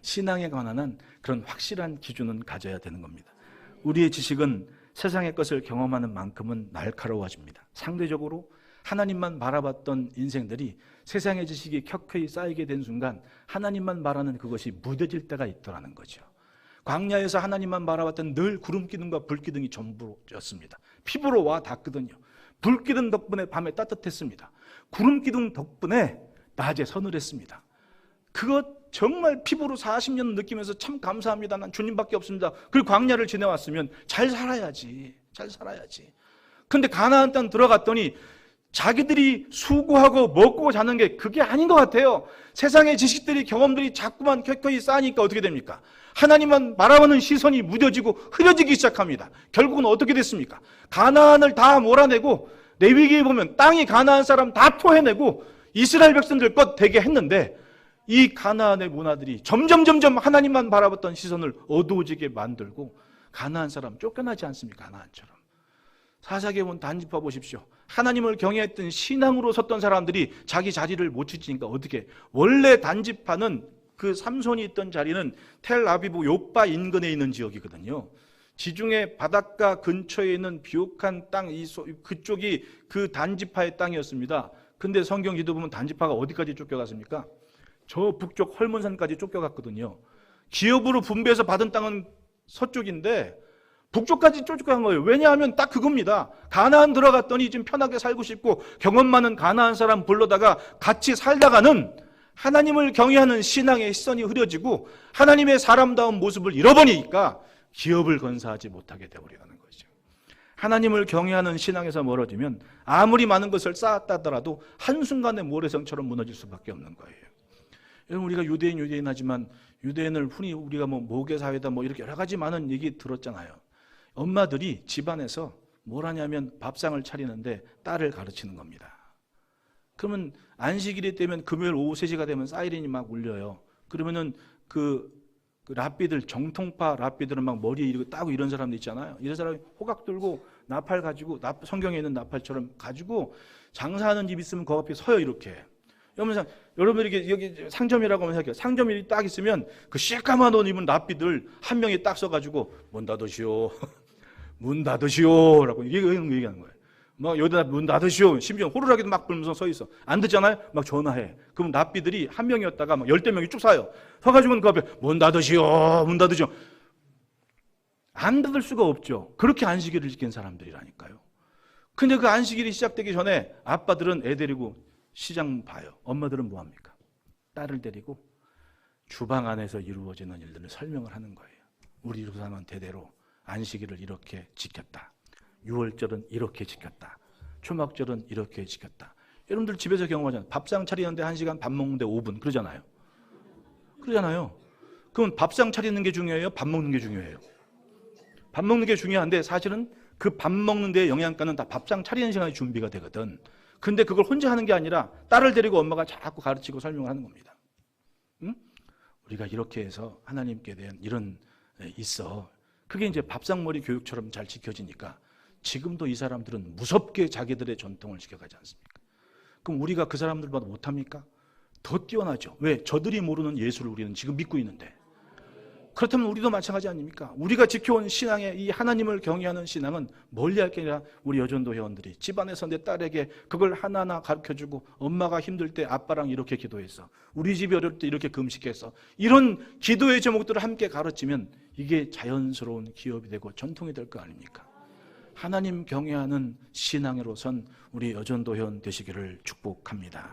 Speaker 1: 신앙에 관한 그런 확실한 기준은 가져야 되는 겁니다. 우리의 지식은 세상의 것을 경험하는 만큼은 날카로워집니다. 상대적으로 하나님만 바라봤던 인생들이 세상의 지식이 켜켜이 쌓이게 된 순간 하나님만 바라는 그것이 무뎌질 때가 있더라는 거죠. 광야에서 하나님만 바라봤던 늘 구름기둥과 불기둥이 전부였습니다. 피부로 와 닿거든요. 불기둥 덕분에 밤에 따뜻했습니다. 구름기둥 덕분에 낮에 서늘했습니다. 그것 정말 피부로 40년 느끼면서 참 감사합니다. 난 주님밖에 없습니다. 그리고 광야를 지내왔으면 잘 살아야지. 근데 가나안 땅 들어갔더니 자기들이 수고하고 먹고 자는 게 그게 아닌 것 같아요. 세상의 지식들이 경험들이 자꾸만 켜켜이 쌓이니까 어떻게 됩니까? 하나님만 바라보는 시선이 무뎌지고 흐려지기 시작합니다. 결국은 어떻게 됐습니까? 가나안을 다 몰아내고 레위기에 보면 땅이 가나안 사람 다 토해내고 이스라엘 백성들 것 되게 했는데 이 가나안의 문화들이 점점 하나님만 바라봤던 시선을 어두워지게 만들고 가나안 사람 쫓겨나지 않습니까? 가나안처럼. 사사기에 보면 단지파 보십시오. 하나님을 경외했던 신앙으로 섰던 사람들이 자기 자리를 못 지키니까 어떻게? 원래 단지파는 그 삼손이 있던 자리는 텔아비브 요빠 인근에 있는 지역이거든요. 지중해 바닷가 근처에 있는 비옥한 땅, 그쪽이 그 단지파의 땅이었습니다. 근데 성경 기도 보면 단지파가 어디까지 쫓겨갔습니까? 저 북쪽 헐몬산까지 쫓겨갔거든요. 기업으로 분배해서 받은 땅은 서쪽인데 북쪽까지 쫓겨간 거예요. 왜냐하면 딱 그겁니다. 가나안 들어갔더니 좀 편하게 살고 싶고 경험 많은 가나안 사람 불러다가 같이 살다가는 하나님을 경외하는 신앙의 시선이 흐려지고 하나님의 사람다운 모습을 잃어버리니까 기업을 건사하지 못하게 되어버리는 거죠. 하나님을 경외하는 신앙에서 멀어지면 아무리 많은 것을 쌓았다 하더라도 한순간에 모래성처럼 무너질 수밖에 없는 거예요. 여러분, 우리가 유대인 하지만 유대인을 흔히 우리가 모계사회다 이렇게 여러 가지 많은 얘기 들었잖아요. 엄마들이 집안에서 뭘 하냐면 밥상을 차리는데 딸을 가르치는 겁니다. 그러면 안식일이 되면 금요일 오후 3시가 되면 사이렌이 막 울려요. 그러면은 그 랍비들, 정통파 랍비들은 막 머리에 이렇게 따고 이런 사람들 있잖아요. 이런 사람이 호각 들고 나팔 가지고 성경에 있는 나팔처럼 가지고 장사하는 집 있으면 그 앞에 서요 이렇게. 여러분 이렇게 여기 상점이라고 하면 생각해요. 상점이 딱 있으면 그 시까만 옷 입은 랍비들 한 명이 딱 서가지고 문 닫으시오, 문 닫으시오라고 얘기하는 거예요. 막 여기다 문 닫으시오. 심지어 호루라기도 막 불면서 서 있어. 안 듣잖아요? 막 전화해. 그럼 랍비들이 한 명이었다가 막 10명이 쭉 사요. 서가지고는 그 앞에 문 닫으시오, 문 닫으시오. 안 닫을 수가 없죠. 그렇게 안식일을 지킨 사람들이라니까요. 근데 그 안식일이 시작되기 전에 아빠들은 애 데리고 시장 봐요. 엄마들은 뭐 합니까? 딸을 데리고 주방 안에서 이루어지는 일들을 설명을 하는 거예요. 우리 조상은 대대로 안식일을 이렇게 지켰다. 유월절은 이렇게 지켰다. 초막절은 이렇게 지켰다. 여러분들 집에서 경험하잖아요. 밥상 차리는데 1시간, 밥 먹는데 5분 그러잖아요. 그럼 밥상 차리는 게 중요해요? 밥 먹는 게 중요해요? 밥 먹는 게 중요한데 사실은 그 밥 먹는 데의 영양가는 다 밥상 차리는 시간에 준비가 되거든. 근데 그걸 혼자 하는 게 아니라 딸을 데리고 엄마가 자꾸 가르치고 설명을 하는 겁니다. 응? 우리가 이렇게 해서 하나님께 대한 이런 있어. 그게 이제 밥상머리 교육처럼 잘 지켜지니까 지금도 이 사람들은 무섭게 자기들의 전통을 지켜가지 않습니까? 그럼 우리가 그 사람들보다 못합니까? 더 뛰어나죠. 왜? 저들이 모르는 예수를 우리는 지금 믿고 있는데. 그렇다면 우리도 마찬가지 아닙니까? 우리가 지켜온 신앙의 이 하나님을 경외하는 신앙은 멀리할 게 아니라 우리 여전도 회원들이 집안에서 내 딸에게 그걸 하나하나 가르쳐주고 엄마가 힘들 때 아빠랑 이렇게 기도했어. 우리 집이 어려울 때 이렇게 금식했어. 이런 기도의 제목들을 함께 가르치면 이게 자연스러운 기업이 되고 전통이 될 거 아닙니까? 하나님 경외하는 신앙으로선 우리 여전도 회원 되시기를 축복합니다.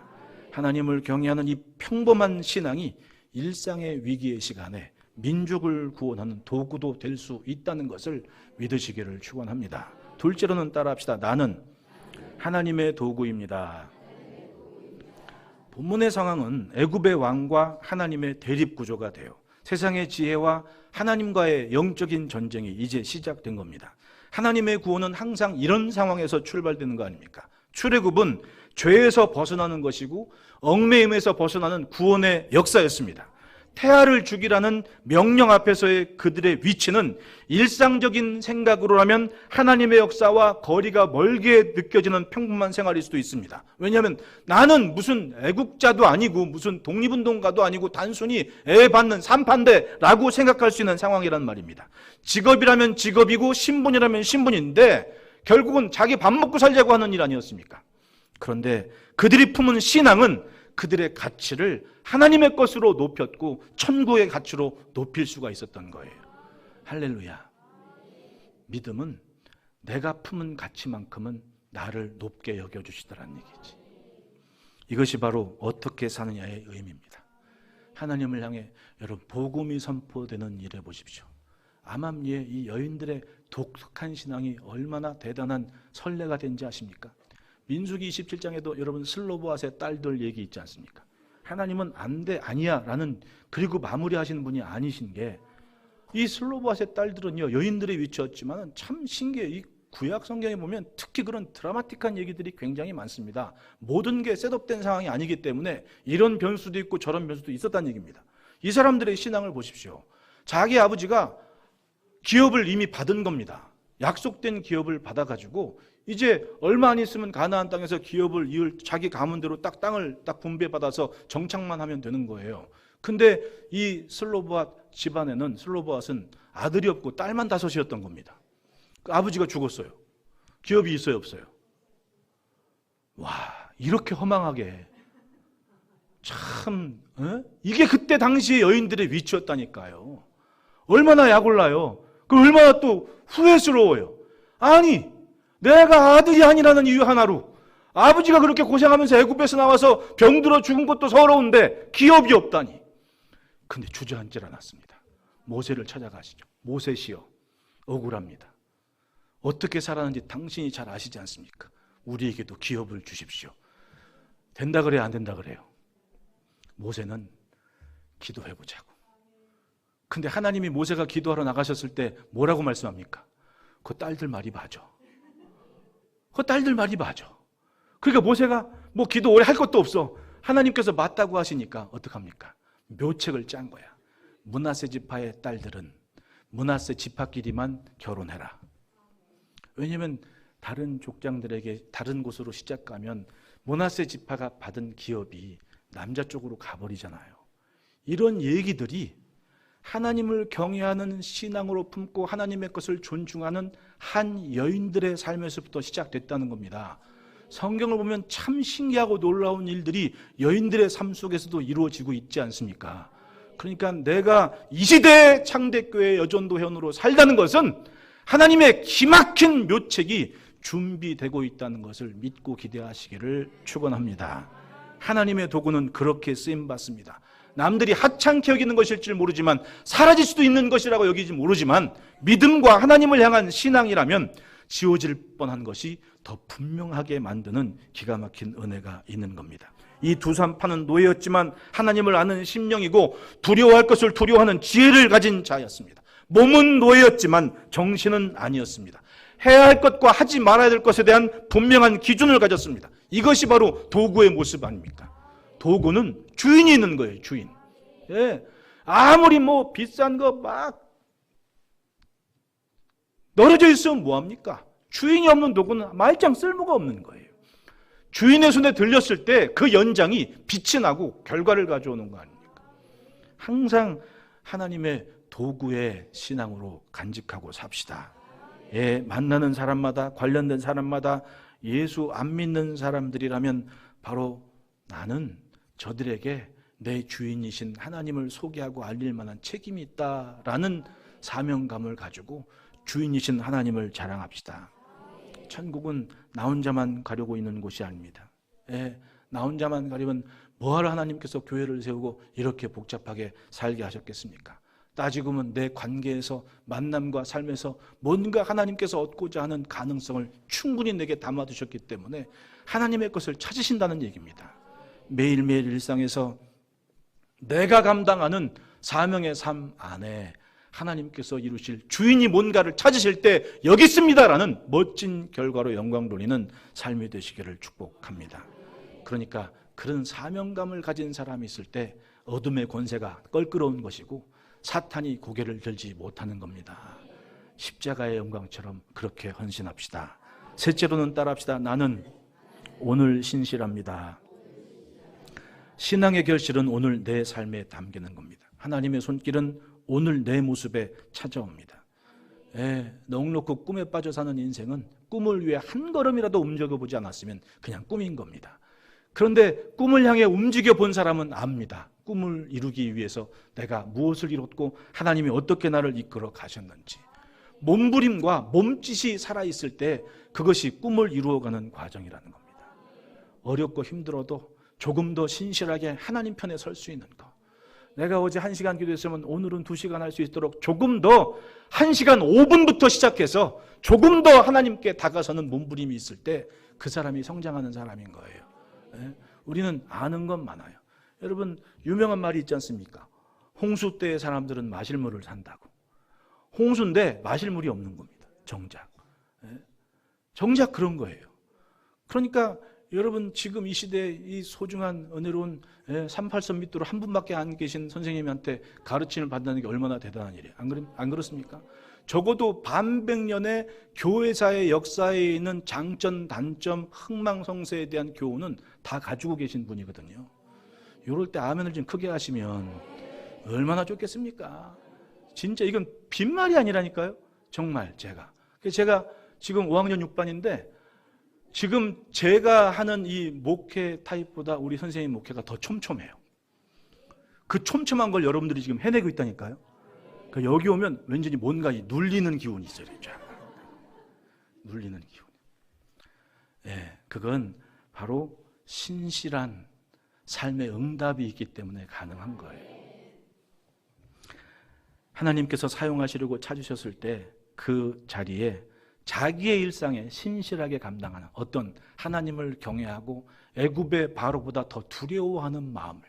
Speaker 1: 하나님을 경외하는 이 평범한 신앙이 일상의 위기의 시간에 민족을 구원하는 도구도 될 수 있다는 것을 믿으시기를 축원합니다. 둘째로는 따라합시다. 나는 하나님의 도구입니다. 본문의 상황은 애굽의 왕과 하나님의 대립 구조가 돼요. 세상의 지혜와 하나님과의 영적인 전쟁이 이제 시작된 겁니다. 하나님의 구원은 항상 이런 상황에서 출발되는 거 아닙니까? 출애굽은 죄에서 벗어나는 것이고 얽매임에서 벗어나는 구원의 역사였습니다. 태아를 죽이라는 명령 앞에서의 그들의 위치는 일상적인 생각으로라면 하나님의 역사와 거리가 멀게 느껴지는 평범한 생활일 수도 있습니다. 왜냐하면 나는 무슨 애국자도 아니고 무슨 독립운동가도 아니고 단순히 애 받는 산파인데라고 생각할 수 있는 상황이란 말입니다. 직업이라면 직업이고 신분이라면 신분인데 결국은 자기 밥 먹고 살자고 하는 일 아니었습니까? 그런데 그들이 품은 신앙은 그들의 가치를 하나님의 것으로 높였고 천국의 가치로 높일 수가 있었던 거예요. 할렐루야. 믿음은 내가 품은 가치만큼은 나를 높게 여겨주시더라는 얘기지. 이것이 바로 어떻게 사느냐의 의미입니다. 하나님을 향해 여러분 복음이 선포되는 일에 보십시오. 암암리에 이 여인들의 독특한 신앙이 얼마나 대단한 선례가 된지 아십니까? 민수기 27장에도 여러분 슬로보앗의 딸들 얘기 있지 않습니까? 하나님은 안 돼, 아니야 라는 그리고 마무리하시는 분이 아니신 게 이 슬로보앗의 딸들은요 여인들의 위치였지만 참 신기해요. 이 구약 성경에 보면 특히 그런 드라마틱한 얘기들이 굉장히 많습니다. 모든 게 셋업된 상황이 아니기 때문에 이런 변수도 있고 저런 변수도 있었다는 얘기입니다. 이 사람들의 신앙을 보십시오. 자기 아버지가 기업을 이미 받은 겁니다. 약속된 기업을 받아가지고 이제 얼마 안 있으면 가나안 땅에서 기업을 이을 자기 가문대로 딱 땅을 딱 분배받아서 정착만 하면 되는 거예요. 근데 이 슬로보앗 집안에는 슬로보앗은 아들이 없고 딸만 5이었던 겁니다. 그 아버지가 죽었어요. 기업이 있어요, 없어요? 와, 이렇게 허망하게 참 이게 그때 당시의 여인들의 위치였다니까요. 얼마나 약올라요. 그 얼마나 또 후회스러워요. 아니 내가 아들이 아니라는 이유 하나로 아버지가 그렇게 고생하면서 애굽에서 나와서 병들어 죽은 것도 서러운데 기업이 없다니. 근데 주저앉질 않았습니다. 모세를 찾아가시죠. 모세시여 억울합니다. 어떻게 살았는지 당신이 잘 아시지 않습니까? 우리에게도 기업을 주십시오. 된다 그래요? 안 된다 그래요? 모세는 기도해보자고. 근데 하나님이 모세가 기도하러 나가셨을 때 뭐라고 말씀합니까? 그 딸들 말이 맞아. 그 딸들 말이 맞아. 그러니까 모세가 뭐 기도 오래 할 것도 없어. 하나님께서 맞다고 하시니까 어떡합니까? 묘책을 짠 거야. 므낫세 지파의 딸들은 므낫세 지파끼리만 결혼해라. 왜냐하면 다른 족장들에게 다른 곳으로 시집 가면 므낫세 지파가 받은 기업이 남자 쪽으로 가버리잖아요. 이런 얘기들이 하나님을 경외하는 신앙으로 품고 하나님의 것을 존중하는 한 여인들의 삶에서부터 시작됐다는 겁니다. 성경을 보면 참 신기하고 놀라운 일들이 여인들의 삶 속에서도 이루어지고 있지 않습니까? 그러니까 내가 이 시대의 창대교회 여전도현으로 살다는 것은 하나님의 기막힌 묘책이 준비되고 있다는 것을 믿고 기대하시기를 축원합니다. 하나님의 도구는 그렇게 쓰임받습니다. 남들이 하찮게 여기는 것일지 모르지만 사라질 수도 있는 것이라고 여기지 모르지만 믿음과 하나님을 향한 신앙이라면 지워질 뻔한 것이 더 분명하게 만드는 기가 막힌 은혜가 있는 겁니다. 이 두산파는 노예였지만 하나님을 아는 심령이고 두려워할 것을 두려워하는 지혜를 가진 자였습니다. 몸은 노예였지만 정신은 아니었습니다. 해야 할 것과 하지 말아야 될 것에 대한 분명한 기준을 가졌습니다. 이것이 바로 도구의 모습 아닙니까? 도구는 주인이 있는 거예요. 주인. 예. 아무리 뭐 비싼 거 막 널어져 있으면 뭐합니까? 주인이 없는 도구는 말짱 쓸모가 없는 거예요. 주인의 손에 들렸을 때 그 연장이 빛이 나고 결과를 가져오는 거 아닙니까? 항상 하나님의 도구의 신앙으로 간직하고 삽시다. 예, 만나는 사람마다 관련된 사람마다 예수 안 믿는 사람들이라면 바로 나는 저들에게 내 주인이신 하나님을 소개하고 알릴 만한 책임이 있다라는 사명감을 가지고 주인이신 하나님을 자랑합시다. 천국은 나 혼자만 가려고 있는 곳이 아닙니다. 예, 나 혼자만 가려면 뭐하러 하나님께서 교회를 세우고 이렇게 복잡하게 살게 하셨겠습니까? 따지고 보면 내 관계에서 만남과 삶에서 뭔가 하나님께서 얻고자 하는 가능성을 충분히 내게 담아두셨기 때문에 하나님의 것을 찾으신다는 얘기입니다. 매일매일 일상에서 내가 감당하는 사명의 삶 안에 하나님께서 이루실 주인이 뭔가를 찾으실 때 여기 있습니다라는 멋진 결과로 영광 돌리는 삶이 되시기를 축복합니다. 그러니까 그런 사명감을 가진 사람이 있을 때 어둠의 권세가 껄끄러운 것이고 사탄이 고개를 들지 못하는 겁니다. 십자가의 영광처럼 그렇게 헌신합시다. 셋째로는 따라합시다. 나는 오늘 신실합니다. 신앙의 결실은 오늘 내 삶에 담기는 겁니다. 하나님의 손길은 오늘 내 모습에 찾아옵니다. 넉넉히 꿈에 빠져 사는 인생은 꿈을 위해 한 걸음이라도 움직여보지 않았으면 그냥 꿈인 겁니다. 그런데 꿈을 향해 움직여 본 사람은 압니다. 꿈을 이루기 위해서 내가 무엇을 이뤘고 하나님이 어떻게 나를 이끌어 가셨는지. 몸부림과 몸짓이 살아있을 때 그것이 꿈을 이루어가는 과정이라는 겁니다. 어렵고 힘들어도 조금 더 신실하게 하나님 편에 설 수 있는 것. 내가 어제 1시간 기도했으면 오늘은 2시간 할 수 있도록 조금 더 1시간 5분부터 시작해서 조금 더 하나님께 다가서는 몸부림이 있을 때 그 사람이 성장하는 사람인 거예요. 우리는 아는 건 많아요. 여러분 유명한 말이 있지 않습니까? 홍수 때의 사람들은 마실 물을 산다고. 홍수인데 마실 물이 없는 겁니다. 정작 그런 거예요. 그러니까 여러분 지금 이 시대에 이 소중한 은혜로운 38선 밑으로 한 분밖에 안 계신 선생님한테 가르침을 받는 게 얼마나 대단한 일이에요. 안 그렇습니까? 적어도 반백년의 교회사의 역사에 있는 장점, 단점, 흥망성쇠에 대한 교훈은 다 가지고 계신 분이거든요. 이럴 때 아멘을 좀 크게 하시면 얼마나 좋겠습니까? 진짜 이건 빈말이 아니라니까요. 정말 제가 지금 5학년 6반인데 지금 제가 하는 이 목회 타입보다 우리 선생님 목회가 더 촘촘해요. 그 촘촘한 걸 여러분들이 지금 해내고 있다니까요. 그러니까 여기 오면 왠지 뭔가 이 눌리는 기운이 있어요. 눌리는 기운. 그건 바로 신실한 삶의 응답이 있기 때문에 가능한 거예요. 하나님께서 사용하시려고 찾으셨을 때 그 자리에 자기의 일상에 신실하게 감당하는 어떤 하나님을 경외하고 애굽의 바로보다 더 두려워하는 마음을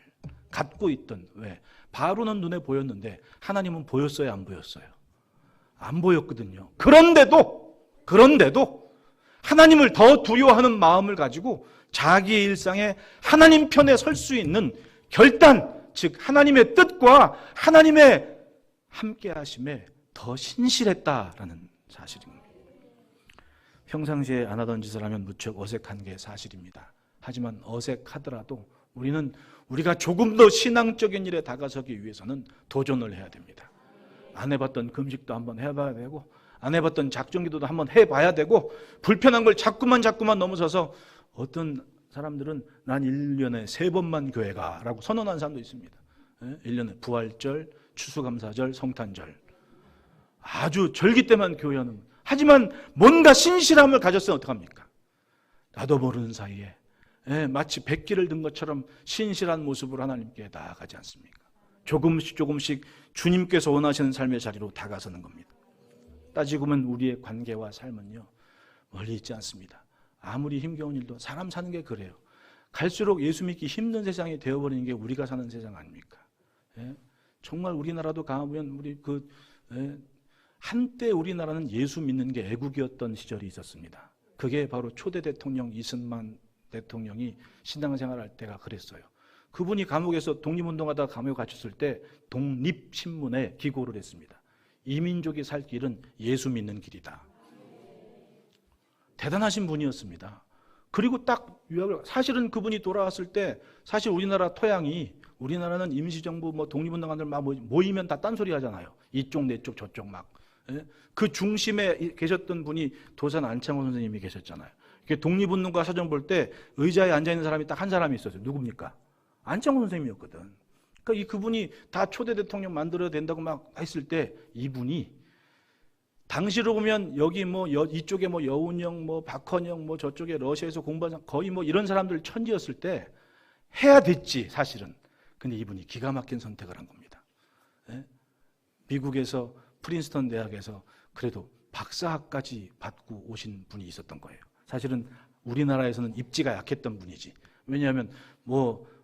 Speaker 1: 갖고 있던, 왜? 바로는 눈에 보였는데 하나님은 보였어요, 안 보였어요? 안 보였거든요. 그런데도 하나님을 더 두려워하는 마음을 가지고 자기의 일상에 하나님 편에 설 수 있는 결단, 즉 하나님의 뜻과 하나님의 함께 하심에 더 신실했다라는 사실입니다. 평상시에 안 하던 짓을 하면 무척 어색한 게 사실입니다. 하지만 어색하더라도 우리가 조금 더 신앙적인 일에 다가서기 위해서는 도전을 해야 됩니다. 안 해봤던 금식도 한번 해봐야 되고, 안 해봤던 작정기도도 한번 해봐야 되고, 불편한 걸 자꾸만 넘어서서 어떤 사람들은 난 1년에 3번만 교회 가라고 선언한 사람도 있습니다. 1년에 부활절, 추수감사절, 성탄절, 아주 절기 때만 교회하는. 하지만 뭔가 신실함을 가졌으면 어떡합니까? 나도 모르는 사이에 마치 백기를 든 것처럼 신실한 모습으로 하나님께 나아가지 않습니까? 조금씩 주님께서 원하시는 삶의 자리로 다가서는 겁니다. 따지고 보면 우리의 관계와 삶은요, 멀리 있지 않습니다. 아무리 힘겨운 일도 사람 사는 게 그래요. 갈수록 예수 믿기 힘든 세상이 되어버리는 게 우리가 사는 세상 아닙니까? 정말 우리나라도 가보면 한때 우리나라는 예수 믿는 게 애국이었던 시절이 있었습니다. 그게 바로 초대 대통령 이승만 대통령이 신앙생활할 때가 그랬어요. 그분이 감옥에서 독립운동하다가 감옥에 갇혔을 때 독립신문에 기고를 했습니다. 이 민족이 살 길은 예수 믿는 길이다. 대단하신 분이었습니다. 그리고 딱 사실은 그분이 돌아왔을 때 사실 우리나라 토양이, 우리나라는 임시정부 독립운동가들 막 모이면 다 딴소리 하잖아요. 이쪽 내쪽 저쪽 막. 그 중심에 계셨던 분이 도산 안창호 선생님이 계셨잖아요. 독립운동가 사정 볼 때 의자에 앉아있는 사람이 딱 한 사람이 있었어요. 누굽니까? 안창호 선생님이었거든. 그러니까 그분이 다 초대 대통령 만들어야 된다고 막 했을 때 이분이 당시로 보면 여기 이쪽에 여운형, 박헌영, 저쪽에 러시아에서 공부한 사람 거의 이런 사람들 천지였을 때 해야 됐지 사실은. 근데 이분이 기가 막힌 선택을 한 겁니다. 미국에서 프린스턴 대학에서 그래도 박사학까지 받고 오신 분이 있었던 거예요. 사실은 우리나라에서는 입지가 약했던 분이지. 왜냐하면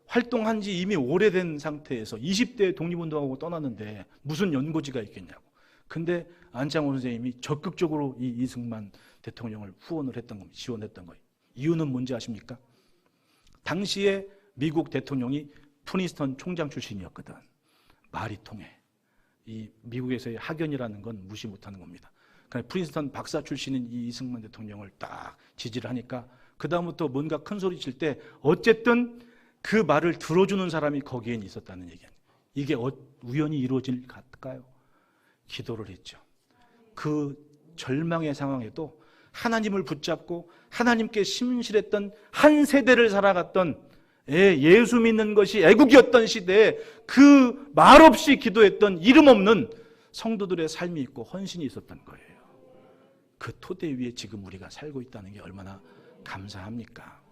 Speaker 1: 활동한 지 이미 오래된 상태에서 20대에 독립운동하고 떠났는데 무슨 연고지가 있겠냐고. 근데 안창호 선생님이 적극적으로 이 이승만 대통령을 후원을 했던 겁니다. 지원했던 거예요. 이유는 뭔지 아십니까? 당시에 미국 대통령이 프린스턴 총장 출신이었거든. 말이 통해. 이 미국에서의 학연이라는 건 무시 못하는 겁니다. 그러니까 프린스턴 박사 출신인 이 이승만 대통령을 딱 지지를 하니까 그 다음부터 뭔가 큰 소리 칠 때 어쨌든 그 말을 들어주는 사람이 거기엔 있었다는 얘기예요. 이게 우연히 이루어질까요? 기도를 했죠. 그 절망의 상황에도 하나님을 붙잡고 하나님께 신실했던 한 세대를 살아갔던 예수 믿는 것이 애국이었던 시대에 그 말없이 기도했던 이름 없는 성도들의 삶이 있고 헌신이 있었던 거예요. 그 토대 위에 지금 우리가 살고 있다는 게 얼마나 감사합니까?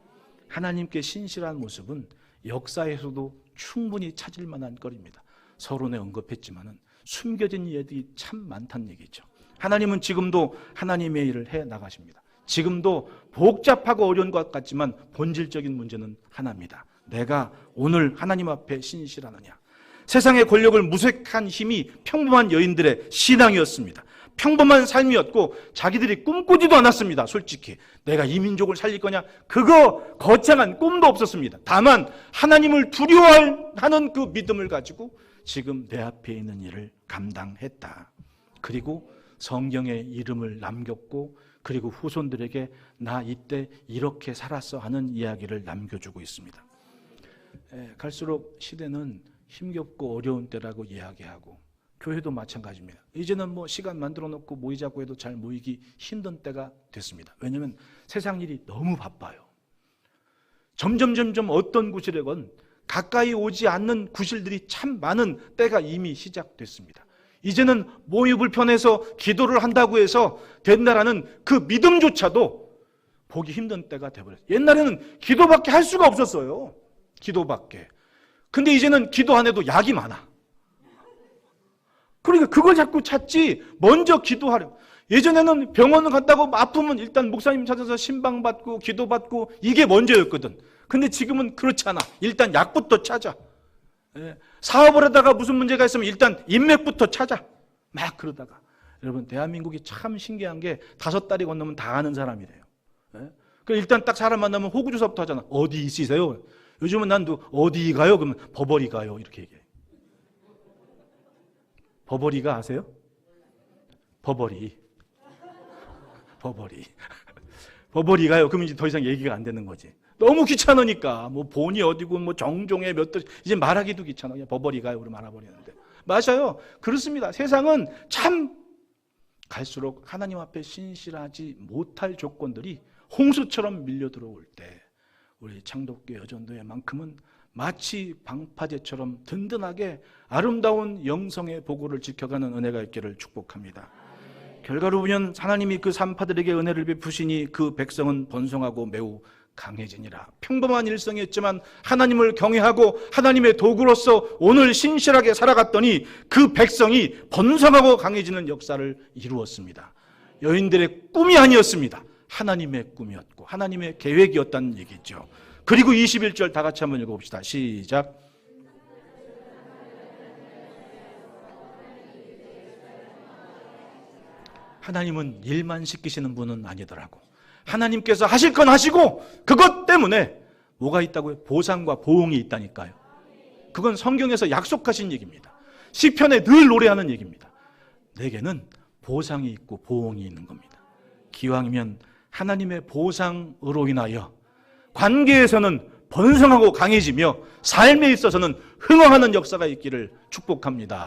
Speaker 1: 하나님께 신실한 모습은 역사에서도 충분히 찾을 만한 거리입니다. 서론에 언급했지만은 숨겨진 일들이 참 많다는 얘기죠. 하나님은 지금도 하나님의 일을 해 나가십니다. 지금도 복잡하고 어려운 것 같지만 본질적인 문제는 하나입니다. 내가 오늘 하나님 앞에 신실하느냐. 세상의 권력을 무색한 힘이 평범한 여인들의 신앙이었습니다. 평범한 삶이었고 자기들이 꿈꾸지도 않았습니다. 솔직히 내가 이 민족을 살릴 거냐, 그거 거창한 꿈도 없었습니다. 다만 하나님을 두려워하는 그 믿음을 가지고 지금 내 앞에 있는 일을 감당했다. 그리고 성경에 이름을 남겼고 그리고 후손들에게 나 이때 이렇게 살았어 하는 이야기를 남겨주고 있습니다. 갈수록 시대는 힘겹고 어려운 때라고 이야기하고 교회도 마찬가지입니다. 이제는 시간 만들어 놓고 모이자고 해도 잘 모이기 힘든 때가 됐습니다. 왜냐하면 세상 일이 너무 바빠요. 점점 어떤 구실에건 가까이 오지 않는 구실들이 참 많은 때가 이미 시작됐습니다. 이제는 몸이 불편해서 기도를 한다고 해서 된다라는 그 믿음조차도 보기 힘든 때가 돼버렸어요. 옛날에는 기도밖에 할 수가 없었어요. 기도밖에. 근데 이제는 기도 안 해도 약이 많아. 그러니까 그걸 자꾸 찾지 먼저 기도하려. 예전에는 병원 갔다고 아프면 일단 목사님 찾아서 신방받고 기도받고 이게 먼저였거든. 근데 지금은 그렇지 않아. 일단 약부터 찾아. 사업을 하다가 무슨 문제가 있으면 일단 인맥부터 찾아. 막 그러다가. 여러분, 대한민국이 참 신기한 게 5달이 건너면 다 아는 사람이래요. 일단 딱 사람 만나면 호구조사부터 하잖아. 어디 있으세요? 요즘은 난 어디 가요? 그러면 버버리 가요. 이렇게 얘기해. 버버리가 아세요? 버버리. 버버리 가요. 그러면 이제 더 이상 얘기가 안 되는 거지. 너무 귀찮으니까. 뭐 본이 어디고 뭐 정종의 몇 도, 이제 말하기도 귀찮아. 그냥 버버리 가요. 우리 말아버리는데. 맞아요. 그렇습니다. 세상은 참 갈수록 하나님 앞에 신실하지 못할 조건들이 홍수처럼 밀려 들어올 때 우리 창덕교회 여전도회만큼은 마치 방파제처럼 든든하게 아름다운 영성의 보고를 지켜가는 은혜가 있기를 축복합니다. 결과로 보면 하나님이 그 산파들에게 은혜를 베푸시니 그 백성은 번성하고 매우 강해지니라. 평범한 일생이었지만 하나님을 경외하고 하나님의 도구로서 오늘 신실하게 살아갔더니 그 백성이 번성하고 강해지는 역사를 이루었습니다. 여인들의 꿈이 아니었습니다. 하나님의 꿈이었고 하나님의 계획이었다는 얘기죠. 그리고 21절 다 같이 한번 읽어봅시다. 시작. 하나님은 일만 시키시는 분은 아니더라고. 하나님께서 하실 건 하시고 그것 때문에 뭐가 있다고요? 보상과 보응이 있다니까요. 그건 성경에서 약속하신 얘기입니다. 시편에 늘 노래하는 얘기입니다. 내게는 보상이 있고 보응이 있는 겁니다. 기왕이면 하나님의 보상으로 인하여 관계에서는 번성하고 강해지며 삶에 있어서는 흥황하는 역사가 있기를 축복합니다.